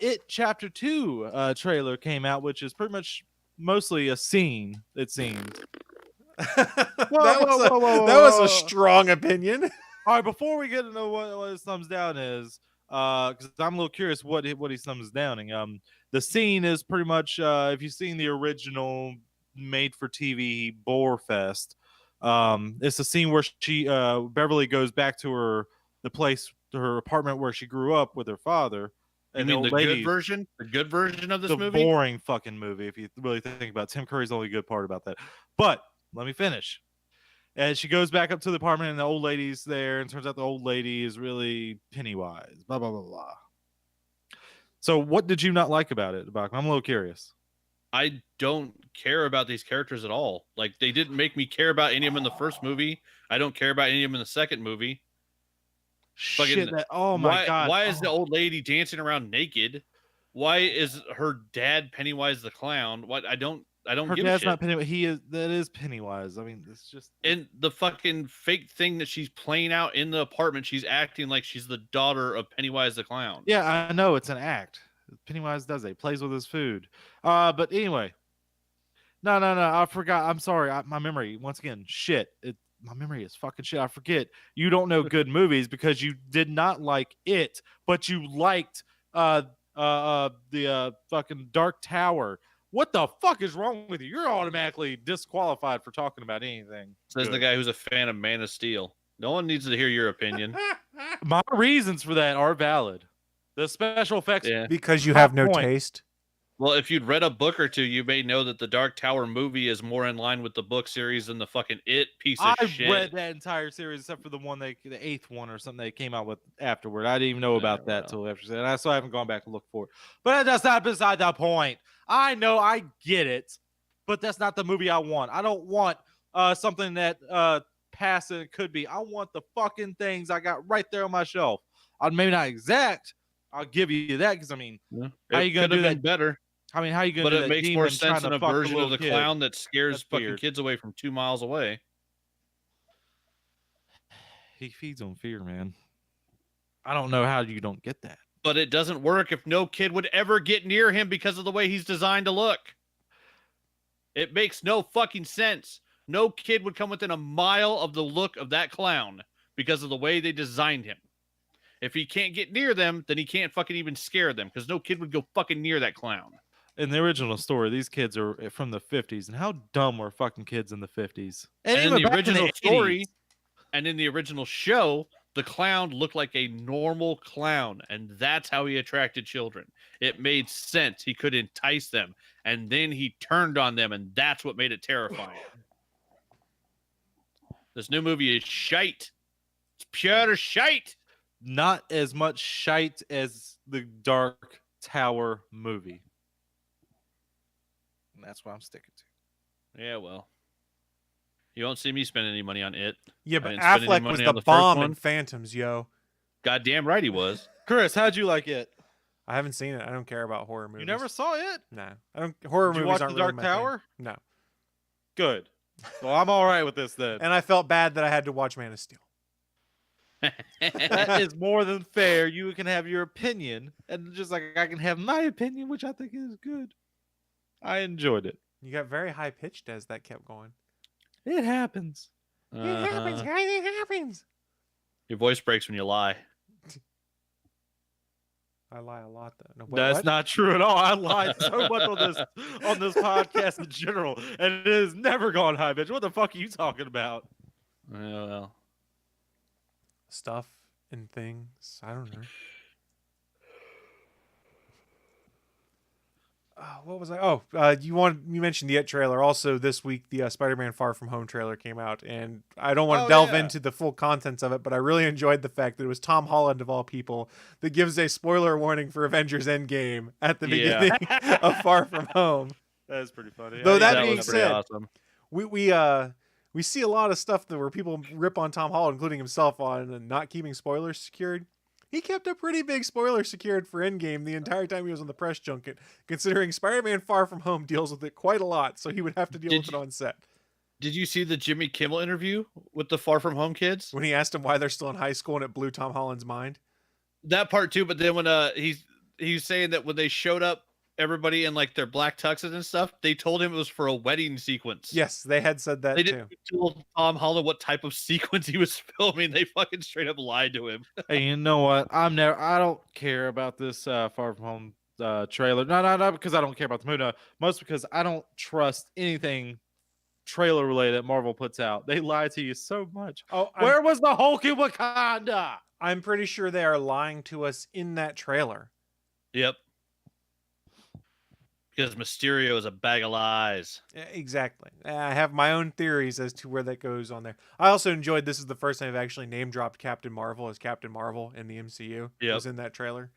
It Chapter 2 trailer came out, which is pretty much mostly a scene, it seems. That was a strong opinion. All right, before we get into what his thumbs down is, because I'm a little curious what he's thumbs downing. The scene is pretty much if you've seen the original made-for-TV Boar Fest, it's a scene where she Beverly goes back to her apartment where she grew up with her father. You mean the good version? The good version of this movie? The boring fucking movie, if you really think about it. Tim Curry's the only good part about that. But let me finish. And she goes back up to the apartment, and the old lady's there, and turns out the old lady is really Pennywise. Blah, blah, blah, blah. So what did you not like about it, Bach? I'm a little curious. I don't care about these characters at all. Like, they didn't make me care about any of them in the first movie. I don't care about any of them in the second movie. Shit, oh my God. Why is the old lady dancing around naked? Why is her dad Pennywise the clown? What? I don't her give dad's a shit. Not Pennywise. That is Pennywise. I mean, it's just. And the fucking fake thing that she's playing out in the apartment, she's acting like she's the daughter of Pennywise the clown. Yeah, I know it's an act. Pennywise does it. He plays with his food. But anyway. No. I forgot. I'm sorry. My memory, once again, shit. My memory is fucking shit. I forget. You don't know good movies because you did not like it, but you liked the fucking Dark Tower. What the fuck is wrong with you? You're automatically disqualified for talking about anything. Says good. The guy who's a fan of Man of Steel. No one needs to hear your opinion. My reasons for that are valid. The special effects. Yeah. Because you have no taste. Well, if you'd read a book or two, you may know that the Dark Tower movie is more in line with the book series than the fucking It piece of shit. I read that entire series except for the eighth one or something they came out with afterward. I didn't even know about that till after, and so I haven't gone back and looked for it. But that's not beside the point. I know, I get it, but that's not the movie I want. I don't want something that passive could be. I want the fucking things I got right there on my shelf. Maybe not exact. I'll give you that because I mean, how you gonna do that better? I mean, how are you going to do that? But it makes more sense than a version of the kid? clown that scares That's fucking weird. kids away from 2 miles away. He feeds on fear, man. I don't know how you don't get that. But it doesn't work if no kid would ever get near him because of the way he's designed to look. It makes no fucking sense. No kid would come within a mile of the look of that clown because of the way they designed him. If he can't get near them, then he can't fucking even scare them because no kid would go fucking near that clown. In the original story, these kids are from the 50s, and how dumb were fucking kids in the 50s? And in even the back original the story, 80s. and in the original show, the clown looked like a normal clown, and that's how he attracted children. It made sense. He could entice them, and then he turned on them, and that's what made it terrifying. This new movie is shite. It's pure shite. Not as much shite as the Dark Tower movie. And that's what I'm sticking to. Yeah, well. You won't see me spend any money on it. Yeah, I but didn't spend any Affleck money was on the first bomb one. in Phantoms, yo. Goddamn right he was. Chris, how'd you like it? I haven't seen it. I don't care about horror movies. You never saw it? No. I don't. Horror Did you movies watch aren't The Dark really my thing. Tower? No. Good. Well, I'm all right with this then. And I felt bad that I had to watch Man of Steel. That is more than fair. You can have your opinion, and just like I can have my opinion, which I think is good. I enjoyed it. You got very high pitched as that kept going. It happens. It happens, guys. It happens. Your voice breaks when you lie. I lie a lot, though. No, wait, That's what? not true at all. I lied so much on this podcast in general, and it has never gone high pitch. What the fuck are you talking about? Yeah, well. Stuff and things. I don't know. What was I? Oh, you mentioned the It trailer. Also, this week the Spider-Man Far From Home trailer came out, and I don't want to delve into the full contents of it, but I really enjoyed the fact that it was Tom Holland of all people that gives a spoiler warning for Avengers Endgame at the beginning of Far From Home. That is pretty funny. Though That being was pretty said, awesome. we see a lot of stuff where people rip on Tom Holland, including himself, on not keeping spoilers secured. He kept a pretty big spoiler secured for Endgame the entire time he was on the press junket, considering Spider-Man Far From Home deals with it quite a lot, so he would have to deal with it on set. Did you see the Jimmy Kimmel interview with the Far From Home kids? When he asked him why they're still in high school and it blew Tom Holland's mind. that part too. But then when he's saying that when they showed up, everybody in like their black tuxes and stuff, they told him it was for a wedding sequence. Yes, they had said that They too. didn't tell Tom Holland what type of sequence he was filming. They fucking straight up lied to him. Hey, you know what? I don't care about this Far From Home trailer. Not because I don't care about the movie. No, mostly because I don't trust anything trailer related that Marvel puts out. They lie to you so much. Oh, Where was the Hulk in Wakanda? I'm pretty sure they are lying to us in that trailer. Yep. Because Mysterio is a bag of lies. Exactly. I have my own theories as to where that goes on there. I also enjoyed this is the first time I've actually name dropped Captain Marvel as Captain Marvel in the MCU. Yep. Was in that trailer.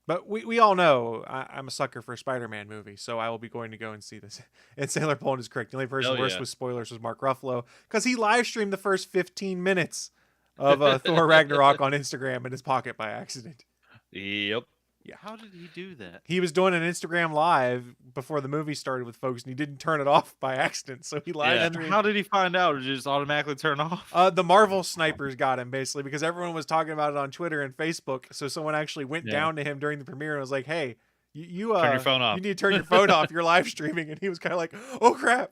But we all know I'm a sucker for Spider-Man movies, so I will be going to go and see this. And Sailor Poland is correct. The only person worse with spoilers was Mark Ruffalo because he live streamed the first 15 minutes of Thor Ragnarok on Instagram in his pocket by accident. Yep. Yeah, how did he do that? He was doing an Instagram live before the movie started with folks, and he didn't turn it off by accident. So he live streamed. How did he find out? Did it just automatically turn off? The Marvel snipers got him basically because everyone was talking about it on Twitter and Facebook. So someone actually went down to him during the premiere and was like, "Hey, you turn your phone off. You need to turn your phone off. You're live streaming." And he was kind of like, "Oh crap."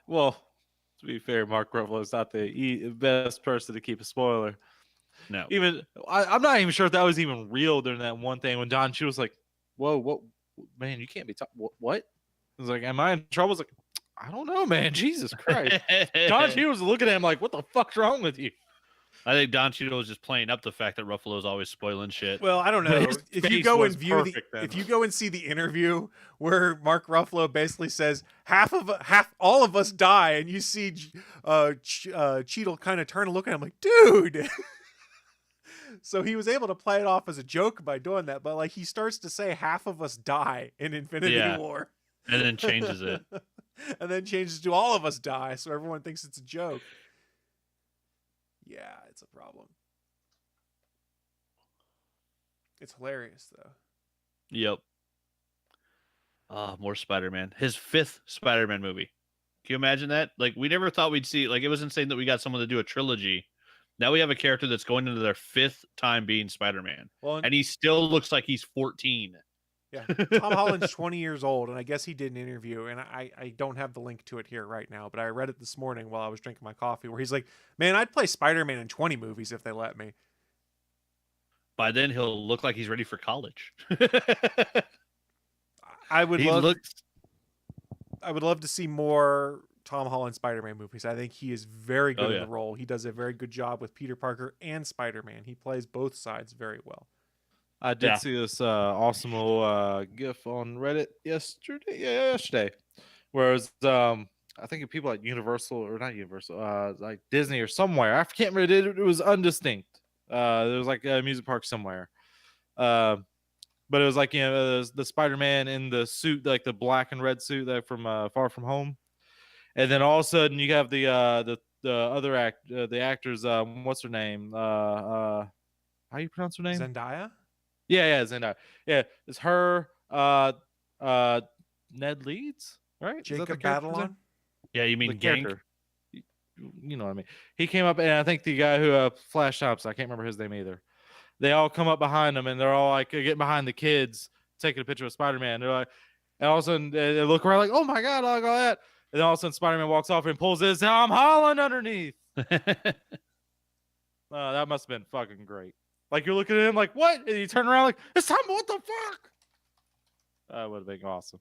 Well, to be fair, Mark Ruffalo is not the best person to keep a spoiler. No. Even I'm not even sure if that was even real during that one thing when Don Cheadle was like, "Whoa, what, man? You can't be talking. What?" I was like, "Am I in trouble?" I was like, "I don't know, man. Jesus Christ." Don Cheadle was looking at him like, "What the fuck's wrong with you?" I think Don Cheadle was just playing up the fact that Ruffalo's always spoiling shit. Well, I don't know. His If you face go was and view if you go and see the interview where Mark Ruffalo basically says all of us die, and you see Cheadle kind of turn and look at him like, "Dude." So he was able to play it off as a joke by doing that, but like he starts to say half of us die in Infinity War. And then changes it. And then changes to all of us die, so everyone thinks it's a joke. Yeah, it's a problem. It's hilarious though. Yep. More Spider-Man. His 5th Spider-Man movie. Can you imagine that? Like, we never thought we'd see, like, it was insane that we got someone to do a trilogy. Now we have a character that's going into their 5th time being Spider-Man. Well, and he still looks like he's 14. Yeah. Tom Holland's 20 years old, and I guess he did an interview, and I don't have the link to it here right now, but I read it this morning while I was drinking my coffee, where he's like, "Man, I'd play Spider-Man in 20 movies if they let me." By then, he'll look like he's ready for college. I would love to see more Tom Holland Spider-Man movies. I think he is very good in the role. He does a very good job with Peter Parker and Spider-Man. He plays both sides very well. I did see this awesome little GIF on Reddit yesterday, where it was, I think people like Universal or not Universal, like Disney or somewhere. I can't remember. It was undistinct. There was like a music park somewhere. But it was like, you know, the Spider-Man in the suit, like the black and red suit that from Far From Home. And then all of a sudden you have the other the actors, what's her name? How you pronounce her name? Zendaya? Yeah, Zendaya. Yeah, it's her, Ned Leeds, right? Jacob Batalon? Yeah, you mean Gank? You know what I mean. He came up, and I think the guy who Flash Thompson, I can't remember his name either. They all come up behind him, and they're all like getting behind the kids, taking a picture of Spider-Man. They're like, and all of a sudden they look around like, "Oh my god, look at all that!" And then all of a sudden Spider-Man walks off and pulls his Tom Holland underneath. That must have been fucking great. Like you're looking at him like, "What?" And you turn around like, "It's Tom! What the fuck?" That would have been awesome.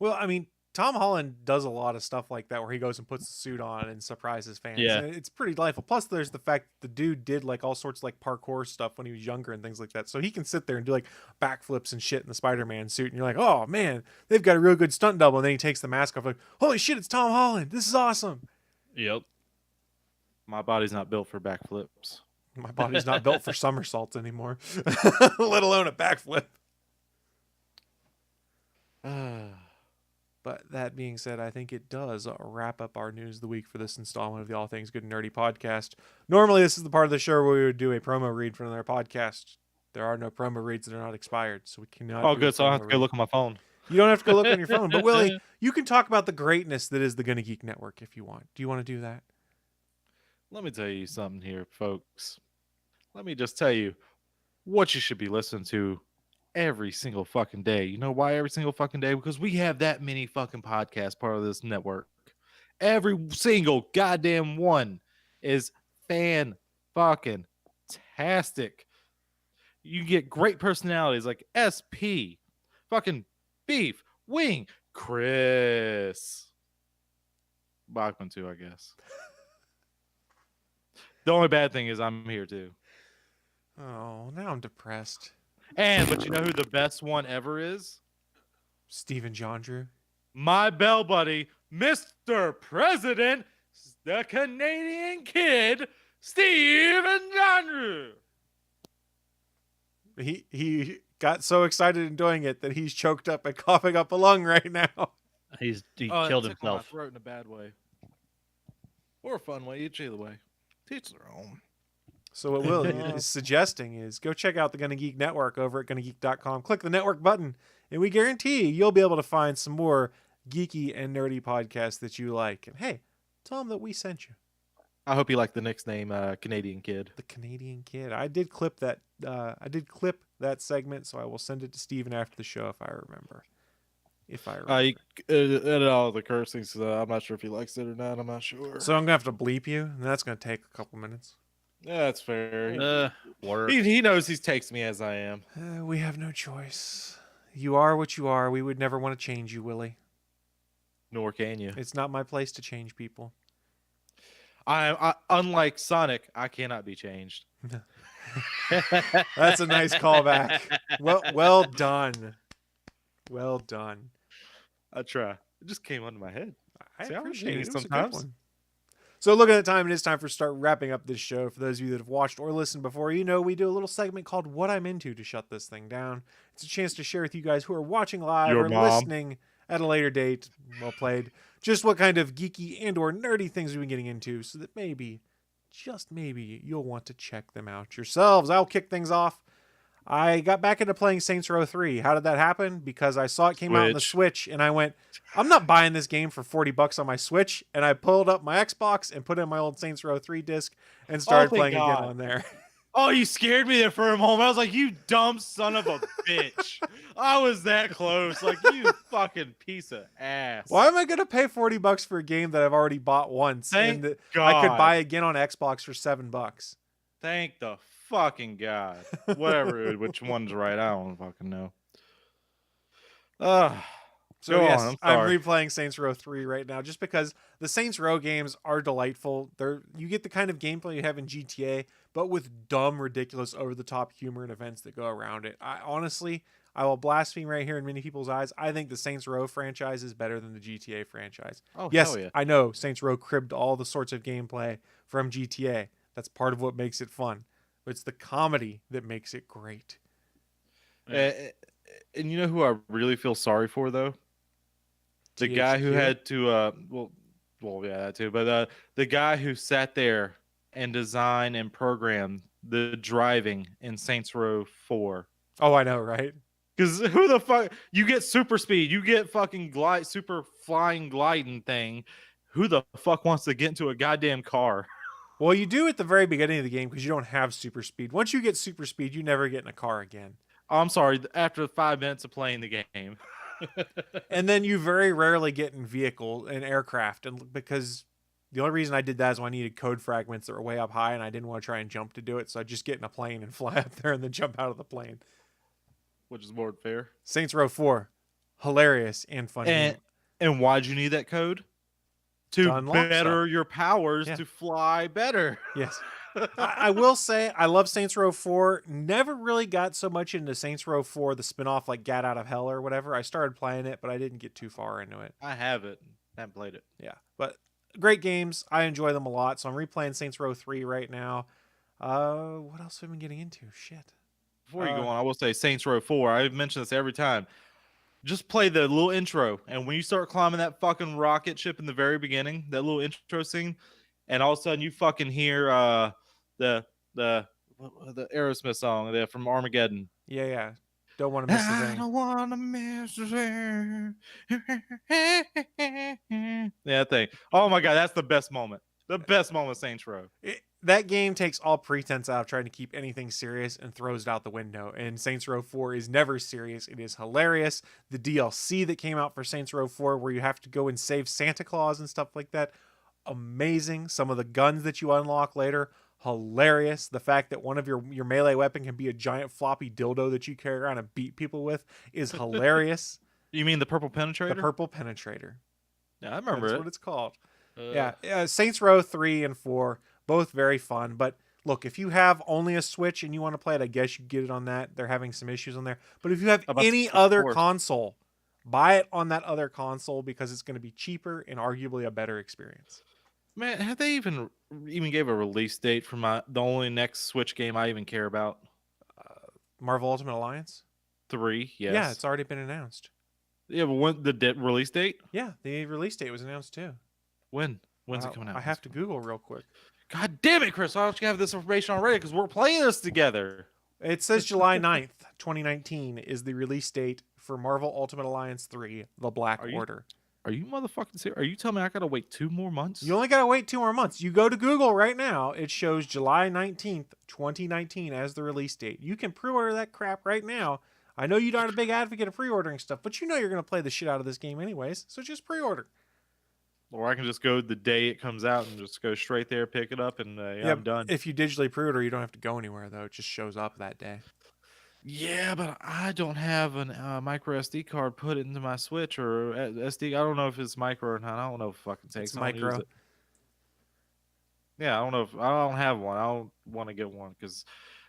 Well, I mean, Tom Holland does a lot of stuff like that where he goes and puts the suit on and surprises fans. Yeah. And it's pretty delightful. Plus, there's the fact the dude did like all sorts of like parkour stuff when he was younger and things like that. So he can sit there and do like backflips and shit in the Spider-Man suit. And you're like, "Oh man, they've got a real good stunt double." And then he takes the mask off like, "Holy shit, it's Tom Holland. This is awesome." Yep. My body's not built for backflips. My body's not built for somersaults anymore, let alone a backflip. But that being said, I think it does wrap up our news of the week for this installment of the All Things Good and Nerdy podcast. Normally, this is the part of the show where we would do a promo read from their podcast. There are no promo reads that are not expired, so we cannot. Oh, good. So I have to go look at my phone. You don't have to go look on your phone. But Willie, you can talk about the greatness that is the Gonna Geek Network if you want. Do you want to do that? Let me tell you something here, folks. let me just tell you what you should be listening to every single fucking day. You know why every single fucking day? Because we have that many fucking podcasts part of this network. Every single goddamn one is fan fucking tastic. You get great personalities like SP, fucking Beef, Wing, Chris. Bachman too, I guess. The only bad thing is I'm here too. Oh, now I'm depressed. But you know who the best one ever is? Stephen John Drew. My bell buddy, Mr. President, the Canadian kid, Stephen John Drew. He got so excited in doing it that he's choked up and coughing up a lung right now. He It killed took my himself. throat in a bad way. Or a fun way, either way. Teach their own. So what Will is suggesting is go check out the Gonna Geek Network over at GonnaGeek.com. Click the network button, and we guarantee you'll be able to find some more geeky and nerdy podcasts that you like. And hey, tell them that we sent you. I hope you like the nickname Canadian Kid. The Canadian Kid. I did clip that. I did clip that segment, so I will send it to Steven after the show if I remember. You edit all the cursing, so I'm not sure if he likes it or not. I'm not sure. So I'm gonna have to bleep you, and that's gonna take a couple minutes. Yeah, that's fair. Work. He knows he takes me as I am. We have no choice. You are what you are. We would never want to change you, Willie. Nor can you. It's not my place to change people. I unlike Sonic, I cannot be changed. That's a nice callback. Well done. Well done. I try. It just came onto my head. I See, I appreciate it. appreciate it It was a good sometimes. one. So looking at the time, it is time for start wrapping up this show. For those of you that have watched or listened before, you know we do a little segment called What I'm Into to shut this thing down. It's a chance to share with you guys who are watching live Your or mom. listening at a later date, well played, just what kind of geeky and or nerdy things we've been getting into so that maybe, just maybe, you'll want to check them out yourselves. I'll kick things off. I got back into playing Saints Row 3. How did that happen? Because I saw it came out on the Switch, and I went, I'm not buying this game for $40 on my Switch. And I pulled up my Xbox and put in my old Saints Row 3 disc and started thank playing God. again on there. Oh, you scared me there for a moment. I was like, you dumb son of a bitch. I was that close. Like, you fucking piece of ass. Why am I going to pay $40 for a game that I've already bought once? Thank and that God. I could buy again on Xbox for $7. Thank the fucking God. Whatever, which one's right, I don't fucking know. So Go yes, on, I'm sorry. replaying Saints Row 3 right now just because the Saints Row games are delightful. You get the kind of gameplay you have in GTA, but with dumb, ridiculous, over-the-top humor and events that go around it. I will blaspheme right here in many people's eyes. I think the Saints Row franchise is better than the GTA franchise. Oh, Yes, hell yeah. I know Saints Row cribbed all the sorts of gameplay from GTA. That's part of what makes it fun. But it's the comedy that makes it great. And you know who I really feel sorry for, though? The guy who THQ? had to, yeah, that too. But the guy who sat there and designed and programmed the driving in Saints Row 4. Oh, I know, right? Because who the fuck? You get super speed. You get fucking super flying gliding thing. Who the fuck wants to get into a goddamn car? Well, you do at the very beginning of the game because you don't have super speed. Once you get super speed, you never get in a car again. I'm sorry. After 5 minutes of playing the game. And then you very rarely get in vehicle and aircraft, and because the only reason I did that is when I needed code fragments that were way up high, and I didn't want to try and jump to do it, so I just get in a plane and fly up there and then jump out of the plane. Which is more fair. Saints Row 4, hilarious and funny. And why'd you need that code? To unlock better your powers Yeah. to fly better. Yes. I will say I love Saints Row 4. Never really got so much into Saints Row 4, the spinoff like Gat Out of Hell or whatever. I started playing it, but I didn't get too far into it. I have it. I haven't played it. Yeah, but great games. I enjoy them a lot. So I'm replaying Saints Row 3 right now. What else have I been getting into? Shit. Before you go on, I will say Saints Row 4. I mention this every time. Just play the little intro, and when you start climbing that fucking rocket ship in the very beginning, that little intro scene, and all of a sudden you fucking hear the Aerosmith song there from Armageddon. Yeah. Don't want to miss the I thing. don't want to miss the thing. Oh my god, that's the best moment. The best moment of Saints Row. that game takes all pretense out of trying to keep anything serious and throws it out the window. And Saints Row 4 is never serious. It is hilarious. The DLC that came out for Saints Row 4, where you have to go and save Santa Claus and stuff like that, amazing. Some of the guns that you unlock later, hilarious. The fact that one of your melee weapon can be a giant floppy dildo that you carry around and beat people with is hilarious. You mean the purple penetrator? The purple penetrator. Yeah, I remember That's it. what it's called. Yeah, Saints Row 3 and 4, both very fun. But look, if you have only a Switch and you want to play it, I guess you get it on that. They're having some issues on there. But if you have any other console, buy it on that other console because it's going to be cheaper and arguably a better experience. Man, have they even gave a release date for the only next Switch game I even care about? Marvel Ultimate Alliance 3, yes. Yeah, it's already been announced. Yeah, but when the release date? Yeah, the release date was announced too. When's it coming out? I have to Google real quick. God damn it, Chris! Why don't you have this information already? Because we're playing this together. It says July 9th, 2019 is the release date for Marvel Ultimate Alliance 3: The Black Order. Are you motherfucking serious? Are you telling me I gotta wait 2 more months? You only gotta wait 2 more months. You go to Google right now. It shows July 19th, 2019 as the release date. You can pre-order that crap right now. I know you're not a big advocate of pre-ordering stuff, but you know you're gonna play the shit out of this game anyways. So just pre-order. Or I can just go the day it comes out and just go straight there, pick it up, and I'm done. If you digitally pre-order, you don't have to go anywhere though. It just shows up that day. Yeah, but I don't have a micro SD card put into my Switch or SD. I don't know if it's micro or not. I don't know if it fucking takes. It's micro. Yeah, I don't know if I don't have one. I don't want to get one because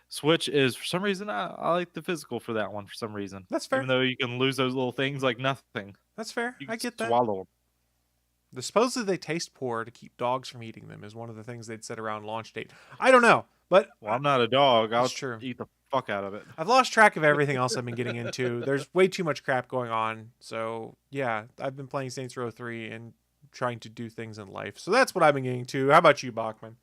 Switch is for some reason I like the physical for that one for some reason. That's fair. Even though you can lose those little things like nothing. That's fair. You I get that. swallow them. Supposedly they taste poor to keep dogs from eating them is one of the things they'd said around launch date. I don't know, but well, I'm not a dog. I'll true. Eat the fuck out of it. I've lost track of everything else I've been getting into. There's way too much crap going on. So yeah, I've been playing Saints Row 3 and trying to do things in life. So that's what I've been getting to. How about you, Bachman?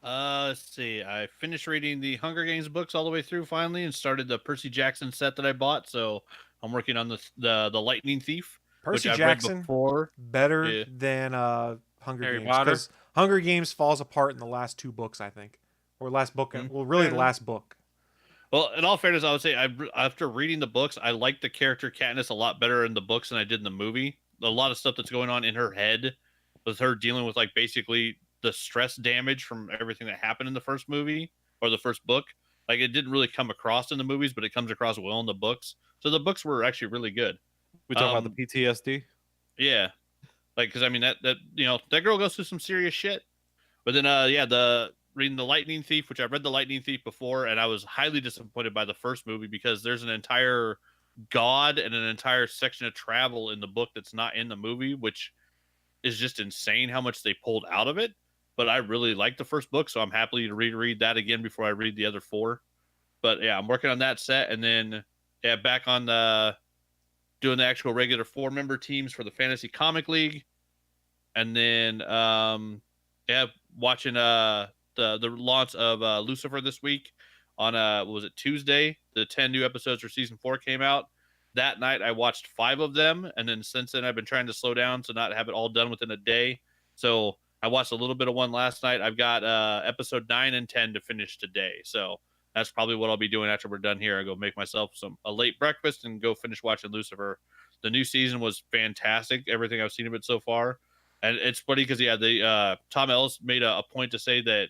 Let's see. I finished reading the Hunger Games books all the way through finally and started the Percy Jackson set that I bought. So I'm working on the Lightning Thief. Percy which Jackson I've read before. better than Hunger Harry Games. Potter? Because Hunger Games falls apart in the last 2 books, I think. Or last book. Well, really the last book. Well, in all fairness, I would say after reading the books, I like the character Katniss a lot better in the books than I did in the movie. A lot of stuff that's going on in her head with her dealing with like basically the stress damage from everything that happened in the first movie or the first book. Like it didn't really come across in the movies, but it comes across well in the books. So the books were actually really good. We talking about the PTSD? Yeah. Like, because I mean that you know that girl goes through some serious shit. But then reading the Lightning Thief, which I read the Lightning Thief before, and I was highly disappointed by the first movie because there's an entire god and an entire section of travel in the book that's not in the movie, which is just insane how much they pulled out of it. But I really liked the first book, so I'm happy to reread that again before I read the other 4. But yeah, I'm working on that set, and then back on doing the actual regular 4-member teams for the Fantasy Comic League, and then watching the launch of Lucifer this week on what was it, Tuesday? The 10 new episodes for season 4 came out. That night I watched 5 of them, and then since then I've been trying to slow down to not have it all done within a day. So I watched a little bit of one last night. I've got episode 9 and 10 to finish today. So that's probably what I'll be doing after we're done here. I go make myself a late breakfast and go finish watching Lucifer. The new season was fantastic. Everything I've seen of it so far. And it's funny because, Tom Ellis made a point to say that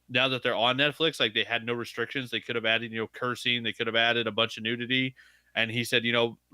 now that they're on Netflix, like they had no restrictions. They could have added, cursing. They could have added a bunch of nudity. And he said,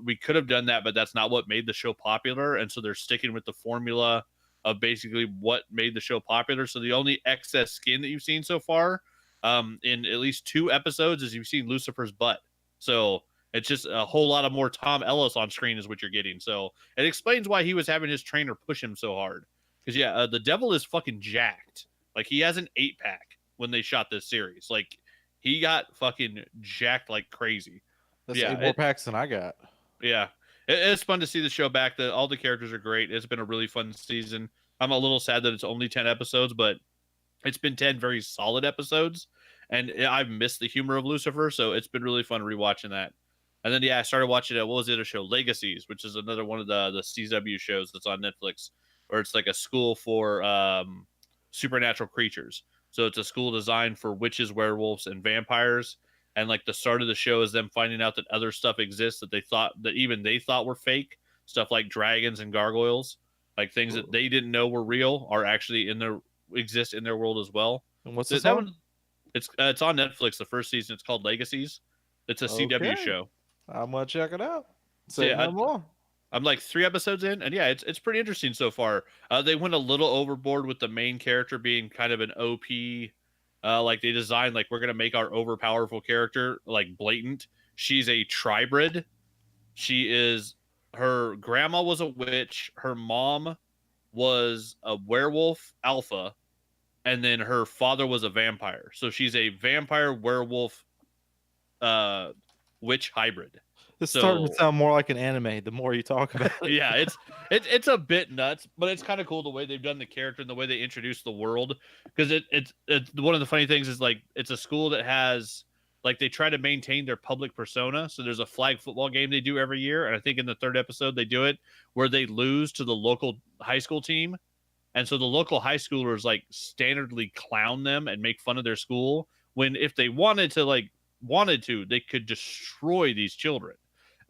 we could have done that, but that's not what made the show popular. And so they're sticking with the formula of basically what made the show popular. So the only excess skin that you've seen so far in at least 2 episodes is you've seen Lucifer's butt. So it's just a whole lot of more Tom Ellis on screen is what you're getting. So it explains why he was having his trainer push him so hard. Because, the devil is fucking jacked. Like, he has an 8-pack when they shot this series. Like, he got fucking jacked like crazy. That's 8 more packs than I got. Yeah. It's fun to see the show back. All the characters are great. It's been a really fun season. I'm a little sad that it's only 10 episodes, but it's been 10 very solid episodes. And I've missed the humor of Lucifer, so it's been really fun rewatching that. And then, I started watching what was the other show? Legacies, which is another one of the CW shows that's on Netflix, where it's like a school for supernatural creatures. So it's a school designed for witches, werewolves, and vampires. And like the start of the show is them finding out that other stuff exists that they thought were fake. Stuff like dragons and gargoyles, like things that they didn't know were real, are actually exist in their world as well. And what's That this that on? one, it's on Netflix. The first season, it's called Legacies. It's a CW Okay. show. I'm gonna check it out. So, Say yeah, no more. I'm like 3 episodes in, and yeah, it's pretty interesting so far. They went a little overboard with the main character being kind of an OP. Like they designed, like, we're gonna make our overpowerful character like blatant. She's a tribrid. Her grandma was a witch. Her mom was a werewolf alpha, and then her father was a vampire. So she's a vampire werewolf witch hybrid. It's starting to sound more like an anime the more you talk about it. Yeah, it's a bit nuts, but it's kind of cool the way they've done the character and the way they introduce the world. Because it's one of the funny things is, like, it's a school that has, like, they try to maintain their public persona. So there's a flag football game they do every year, and I think in the 3rd episode they do it where they lose to the local high school team, and so the local high schoolers like standardly clown them and make fun of their school. When if they wanted to, they could destroy these children.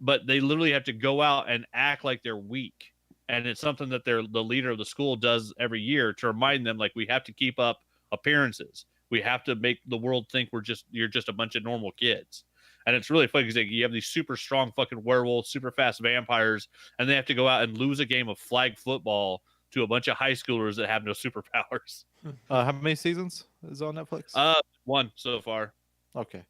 But they literally have to go out and act like they're weak. And it's something that the leader of the school does every year to remind them, like, we have to keep up appearances. We have to make the world think you're just a bunch of normal kids. And it's really funny because you have these super strong fucking werewolves, super fast vampires, and they have to go out and lose a game of flag football to a bunch of high schoolers that have no superpowers. How many seasons is on Netflix? 1 so far. Okay.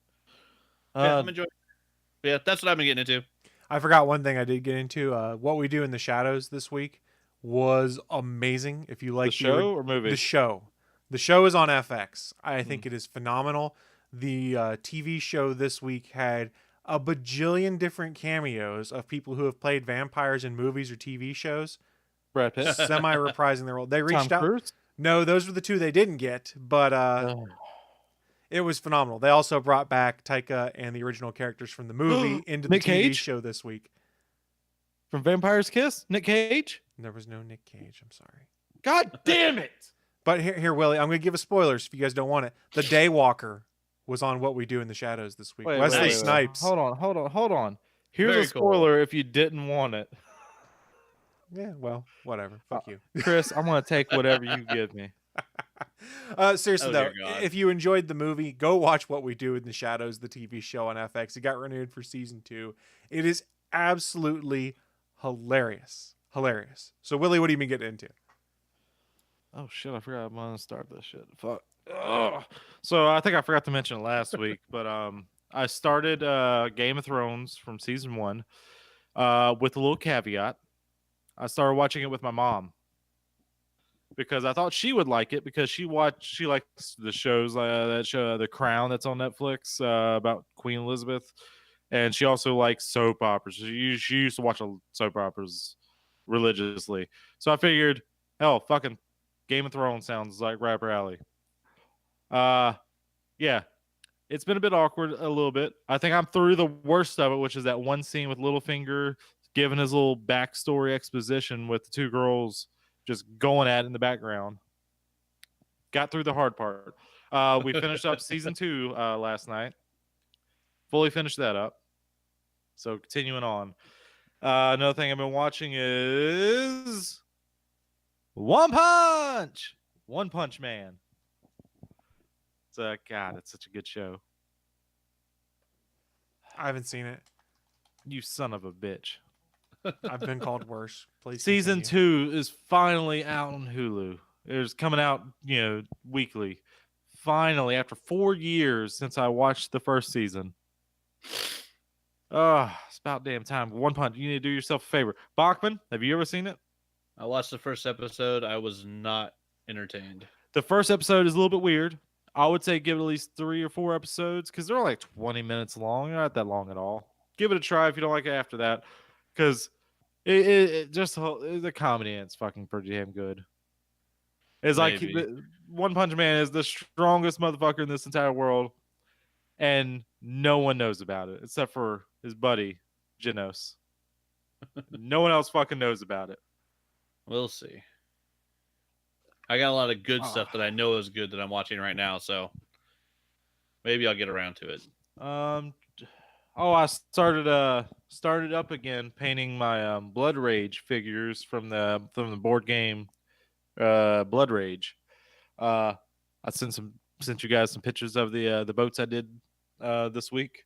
Yeah, I'm enjoying it. Yeah, that's what I've been getting into. I forgot one thing I did get into. What We Do in the Shadows this week was amazing. If you like the show or movie? The show. The show is on FX. I think it is phenomenal. The TV show this week had a bajillion different cameos of people who have played vampires in movies or TV shows, Brad Pitt. semi-reprising their role. They reached Tom out. Cruise? No, those were the 2 they didn't get, but it was phenomenal. They also brought back Taika and the original characters from the movie into the Nick TV Cage? show this week. From Vampire's Kiss? Nick Cage? There was no Nick Cage. I'm sorry. God damn it! But here, Willie, I'm going to give a spoilers if you guys don't want it. The Daywalker was on What We Do in the Shadows this week. Wesley Snipes. Hold on. Here's Very a spoiler if you didn't want it. Yeah, well, whatever. Fuck you. Chris, I'm going to take whatever you give me. Seriously, Oh, though, dear God. if you enjoyed the movie, go watch What We Do in the Shadows, the TV show on FX. It got renewed for season 2. It is absolutely hilarious. Hilarious. So, Willie, what have you been getting into? Oh, shit. I forgot I'm going to start this shit. Fuck. Ugh. So, I think I forgot to mention it last week, but I started Game of Thrones from season 1 with a little caveat. I started watching it with my mom because I thought she would like it because she likes the shows that show The Crown that's on Netflix about Queen Elizabeth, and she also likes soap operas. She used to watch soap operas religiously. So I figured, hell, fucking Game of Thrones sounds like right up her alley. Yeah, it's been a bit awkward a little bit. I think I'm through the worst of it, which is that one scene with Littlefinger giving his little backstory exposition with the 2 girls just going at it in the background. Got through the hard part. We finished up season 2 last night. Fully finished that up. So continuing on. Another thing I've been watching is One Punch Man. God, it's such a good show. I haven't seen it. You son of a bitch. I've been called worse. Please Season continue. 2 is finally out on Hulu. It's coming out, weekly. Finally, after 4 years since I watched the first season. It's about damn time. One Punch, you need to do yourself a favor. Bachman, have you ever seen it? I watched the first episode. I was not entertained. The first episode is a little bit weird. I would say give it at least 3 or 4 episodes because they're like 20 minutes long. They're not that long at all. Give it a try if you don't like it after that, because the comedy and it's fucking pretty damn good. It's Maybe. like One Punch Man is the strongest motherfucker in this entire world, and no one knows about it except for his buddy Genos. No one else fucking knows about it. We'll see. I got a lot of good stuff that I know is good that I'm watching right now, so maybe I'll get around to it. I started up again painting my Blood Rage figures from the board game Blood Rage. I sent you guys some pictures of the boats I did this week.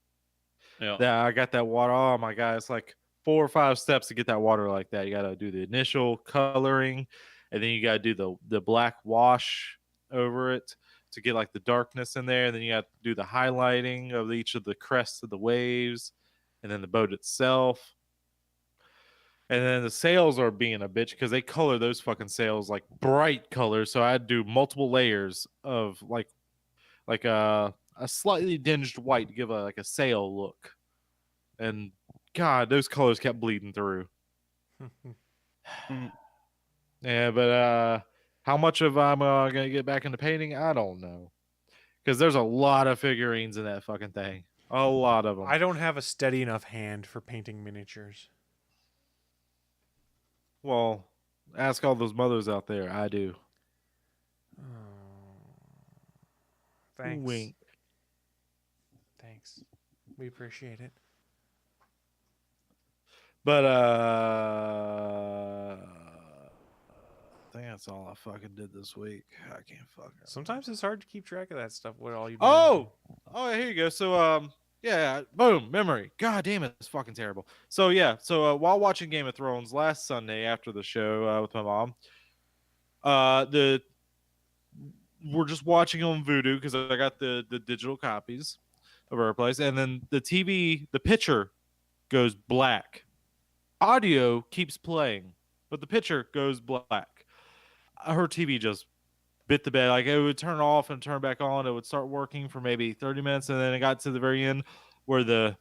Yeah. Yeah, I got that water. Oh my god, it's like 4 or 5 steps to get that water like that. You got to do the initial coloring, and then you got to do the black wash over it to get like the darkness in there. And then you got to do the highlighting of each of the crests of the waves, and then the boat itself. And then the sails are being a bitch because they color those fucking sails like bright colors. So I had to do multiple layers of like a slightly tinged white to give like a sail look. And God, those colors kept bleeding through. Yeah, but how much of I'm gonna get back into painting, I don't know, because there's a lot of figurines in that fucking thing. A lot of them. I don't have a steady enough hand for painting miniatures. Well, ask all those mothers out there. I do. Thanks. Wink. Thanks. We appreciate it. But I think that's all I fucking did this week. I can't fucking. Sometimes it's hard to keep track of that stuff. What all you? Oh, here you go. So yeah, boom, memory. God damn it, it's fucking terrible. So yeah, while watching Game of Thrones last Sunday after the show with my mom, we're just watching on Vudu because I got the digital copies of our place, and then the TV, the picture goes black. Audio keeps playing, but the picture goes black. Her TV just bit the bed. Like, it would turn off and turn back on. It would start working for maybe 30 minutes, and then it got to the very end where the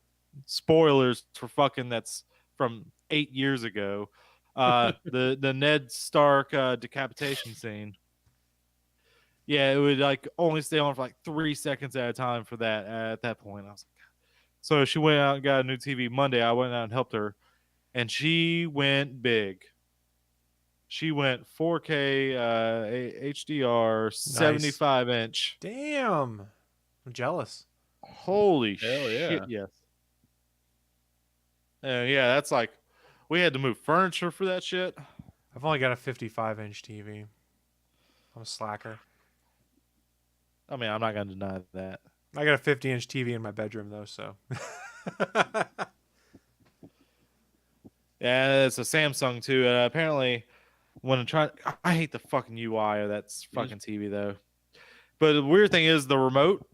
spoilers for fucking that's from 8 years ago. The Ned Stark decapitation scene. Yeah, it would like only stay on for like 3 seconds at a time for that. At that point, I was like, so she went out and got a new TV Monday. I went out and helped her, and she went big. She went 4K HDR 75 inch. Damn, I'm jealous. Holy Hell shit! yeah. Yes. Yeah, that's like we had to move furniture for that shit. I've only got a 55-inch TV. I'm a slacker. I mean, I'm not gonna deny that. I got a 50-inch TV in my bedroom though, so. Yeah, it's a Samsung too. Apparently, I hate the fucking UI of that fucking TV though. But the weird thing is the remote.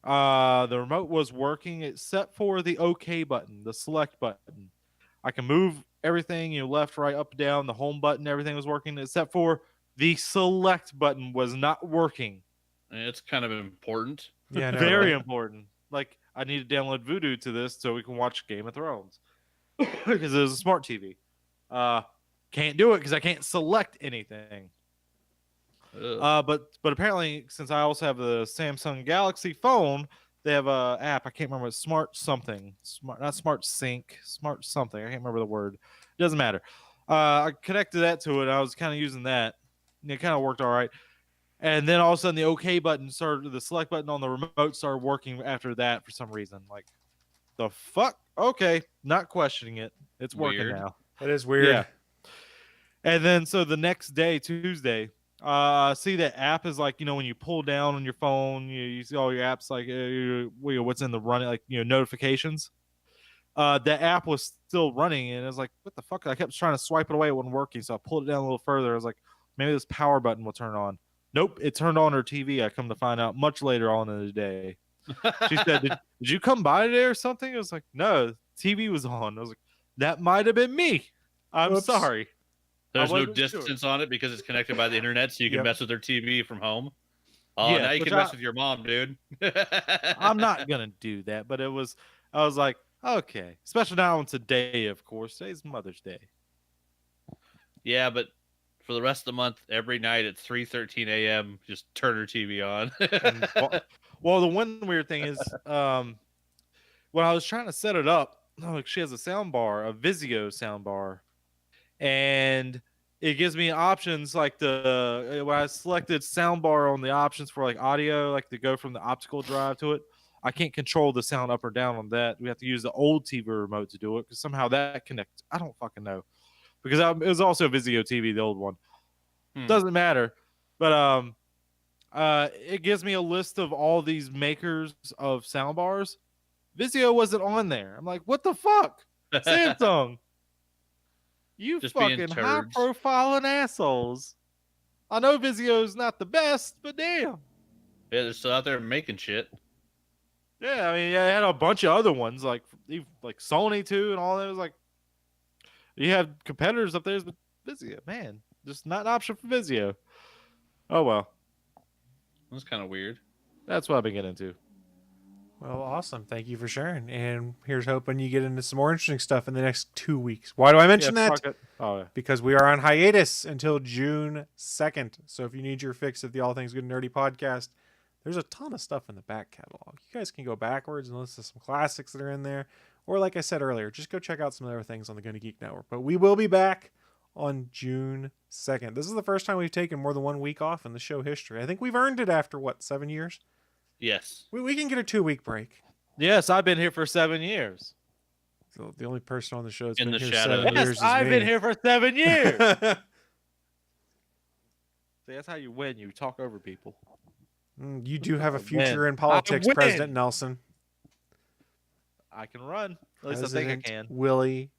The remote was working except for the OK button, the select button. I can move everything, left, right, up, down. The home button, everything was working except for the select button was not working. It's kind of important. Yeah, no, Very right? important. Like, I need to download Vudu to this so we can watch Game of Thrones because it was a smart TV. Can't do it because I can't select anything. But apparently, since I also have the Samsung Galaxy phone, they have a app. I can't remember. It's Smart something. Not Smart Sync. Smart something. I can't remember the word. It doesn't matter. I connected that to it. I was kind of using that. It kind of worked all right. And then all of a sudden, the OK button the select button on the remote started working after that for some reason. Like, the fuck? Okay, not questioning it. It's working now. That is weird. Yeah. And then so the next day, Tuesday, see that app is like, when you pull down on your phone, you see all your apps like what's in the running, like notifications. The app was still running, and it was like, what the fuck? I kept trying to swipe it away, it wasn't working, so I pulled it down a little further. I was like, maybe this power button will turn on. Nope, it turned on her TV. I come to find out much later on in the day. She said, did you come by today or something? I was like, no, TV was on. I was like, that might have been me. I'm Oops. sorry. There's no wasn't distance on it because it's connected by the internet, so you can Yep. mess with their TV from home. Oh, Yeah, now you which can mess with your mom, dude. I'm not gonna do that, but I was like, okay. Especially now on today, of course. Today's Mother's Day. Yeah, but for the rest of the month, every night at 3:13 a.m., just turn her TV on. Well, the one weird thing is, when I was trying to set it up, like she has a sound bar, a Vizio sound bar, and it gives me options like when I selected soundbar on the options for like audio, like to go from the optical drive to it. I can't control the sound up or down on that. We have to use the old TV remote to do it because somehow that connects. I don't fucking know because it was also Vizio TV, the old one. Doesn't matter, but it gives me a list of all these makers of soundbars. Vizio wasn't on there. I'm like, what the fuck, Samsung? You Just being fucking turds. high-profiling assholes. I know Vizio's not the best, but damn. Yeah, they're still out there making shit. Yeah, I mean, yeah, it had a bunch of other ones like Sony too, and all that. It was like you have competitors up there, but Vizio, man, just not an option for Vizio. Oh well, That's kind of weird. that's what I've been getting into. Well, awesome. Thank you for sharing. And here's hoping you get into some more interesting stuff in the next 2 weeks. Why do I mention that? Fuck it. Oh yeah. Because we are on hiatus until June 2nd. So if you need your fix of the All Things Good and Nerdy podcast, there's a ton of stuff in the back catalog. You guys can go backwards and listen to some classics that are in there. Or like I said earlier, just go check out some other things on the Gonna Geek Network. But we will be back on June 2nd. This is the first time we've taken more than 1 week off in the show history. I think we've earned it after, 7 years? Yes. We can get a 2-week break. Yes, I've been here for 7 years. So the only person on the show that's In been the here shadows. 7 years Yes, is I've me. been here for 7 years. See, that's how you win. You talk over people. You do have a win. future in politics, win. President Nelson. I can run. At least I think I can. Willie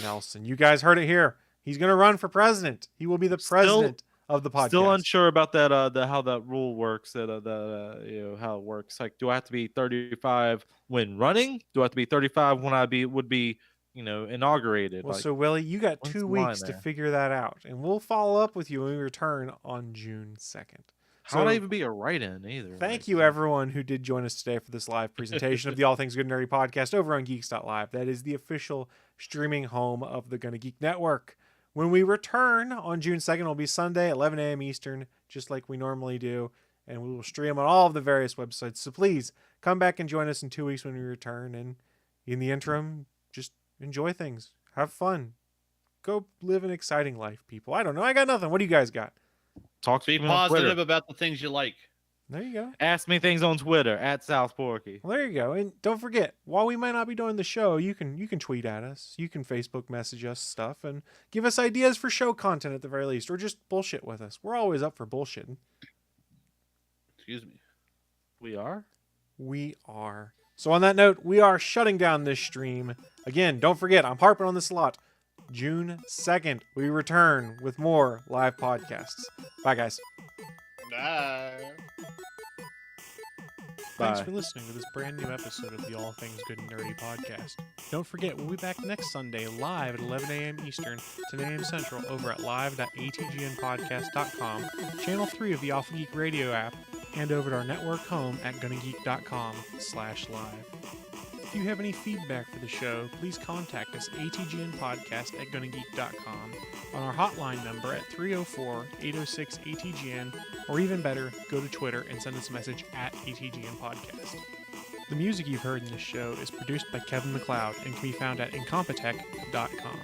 Nelson. You guys heard it here. He's going to run for president. He will be the president of the podcast. Still unsure about that. How that rule works. How it works. Like, do I have to be 35 when running? Do I have to be 35 when would be inaugurated? Well, like, so Willie, you got when's 2 the line weeks to there? figure that out, and we'll follow up with you when we return on June 2nd. how would I even be a write-in either? Thank Like, you, everyone who did join us today for this live presentation of the All Things Good and Nerdy podcast over on Geeks.live. That is the official streaming home of the Gonna Geek Network. When we return on June 2nd, it'll be Sunday, 11 a.m. Eastern, just like we normally do, and we will stream on all of the various websites. So please come back and join us in 2 weeks when we return, and in the interim, just enjoy things. Have fun. Go live an exciting life, people. I don't know. I got nothing. What do you guys got? Talk to Be me on Twitter. positive about the things you like. There you go. Ask me things on Twitter at South Porky. Well, there you go. And don't forget, while we might not be doing the show, you can tweet at us. You can Facebook message us stuff and give us ideas for show content at the very least, or just bullshit with us. We're always up for bullshitting. Excuse me. We are. We are. So on that note, we are shutting down this stream. Again, don't forget, I'm harping on this a lot. June 2nd, we return with more live podcasts. Bye, guys. Bye. Thanks for listening to this brand new episode of the All Things Good and Nerdy podcast. Don't forget, we'll be back next Sunday live at 11 a.m. Eastern, 10 a.m. Central over at live.atgnpodcast.com, channel 3 of the Alpha Geek Radio app, and over at our network home at gonnageek.com/live. If you have any feedback for the show, please contact us atgnpodcast@gonnageek.com, on our hotline number at 304-806-ATGN, or even better, go to Twitter and send us a message at ATGN Podcast. The music you've heard in this show is produced by Kevin MacLeod and can be found at incompetech.com.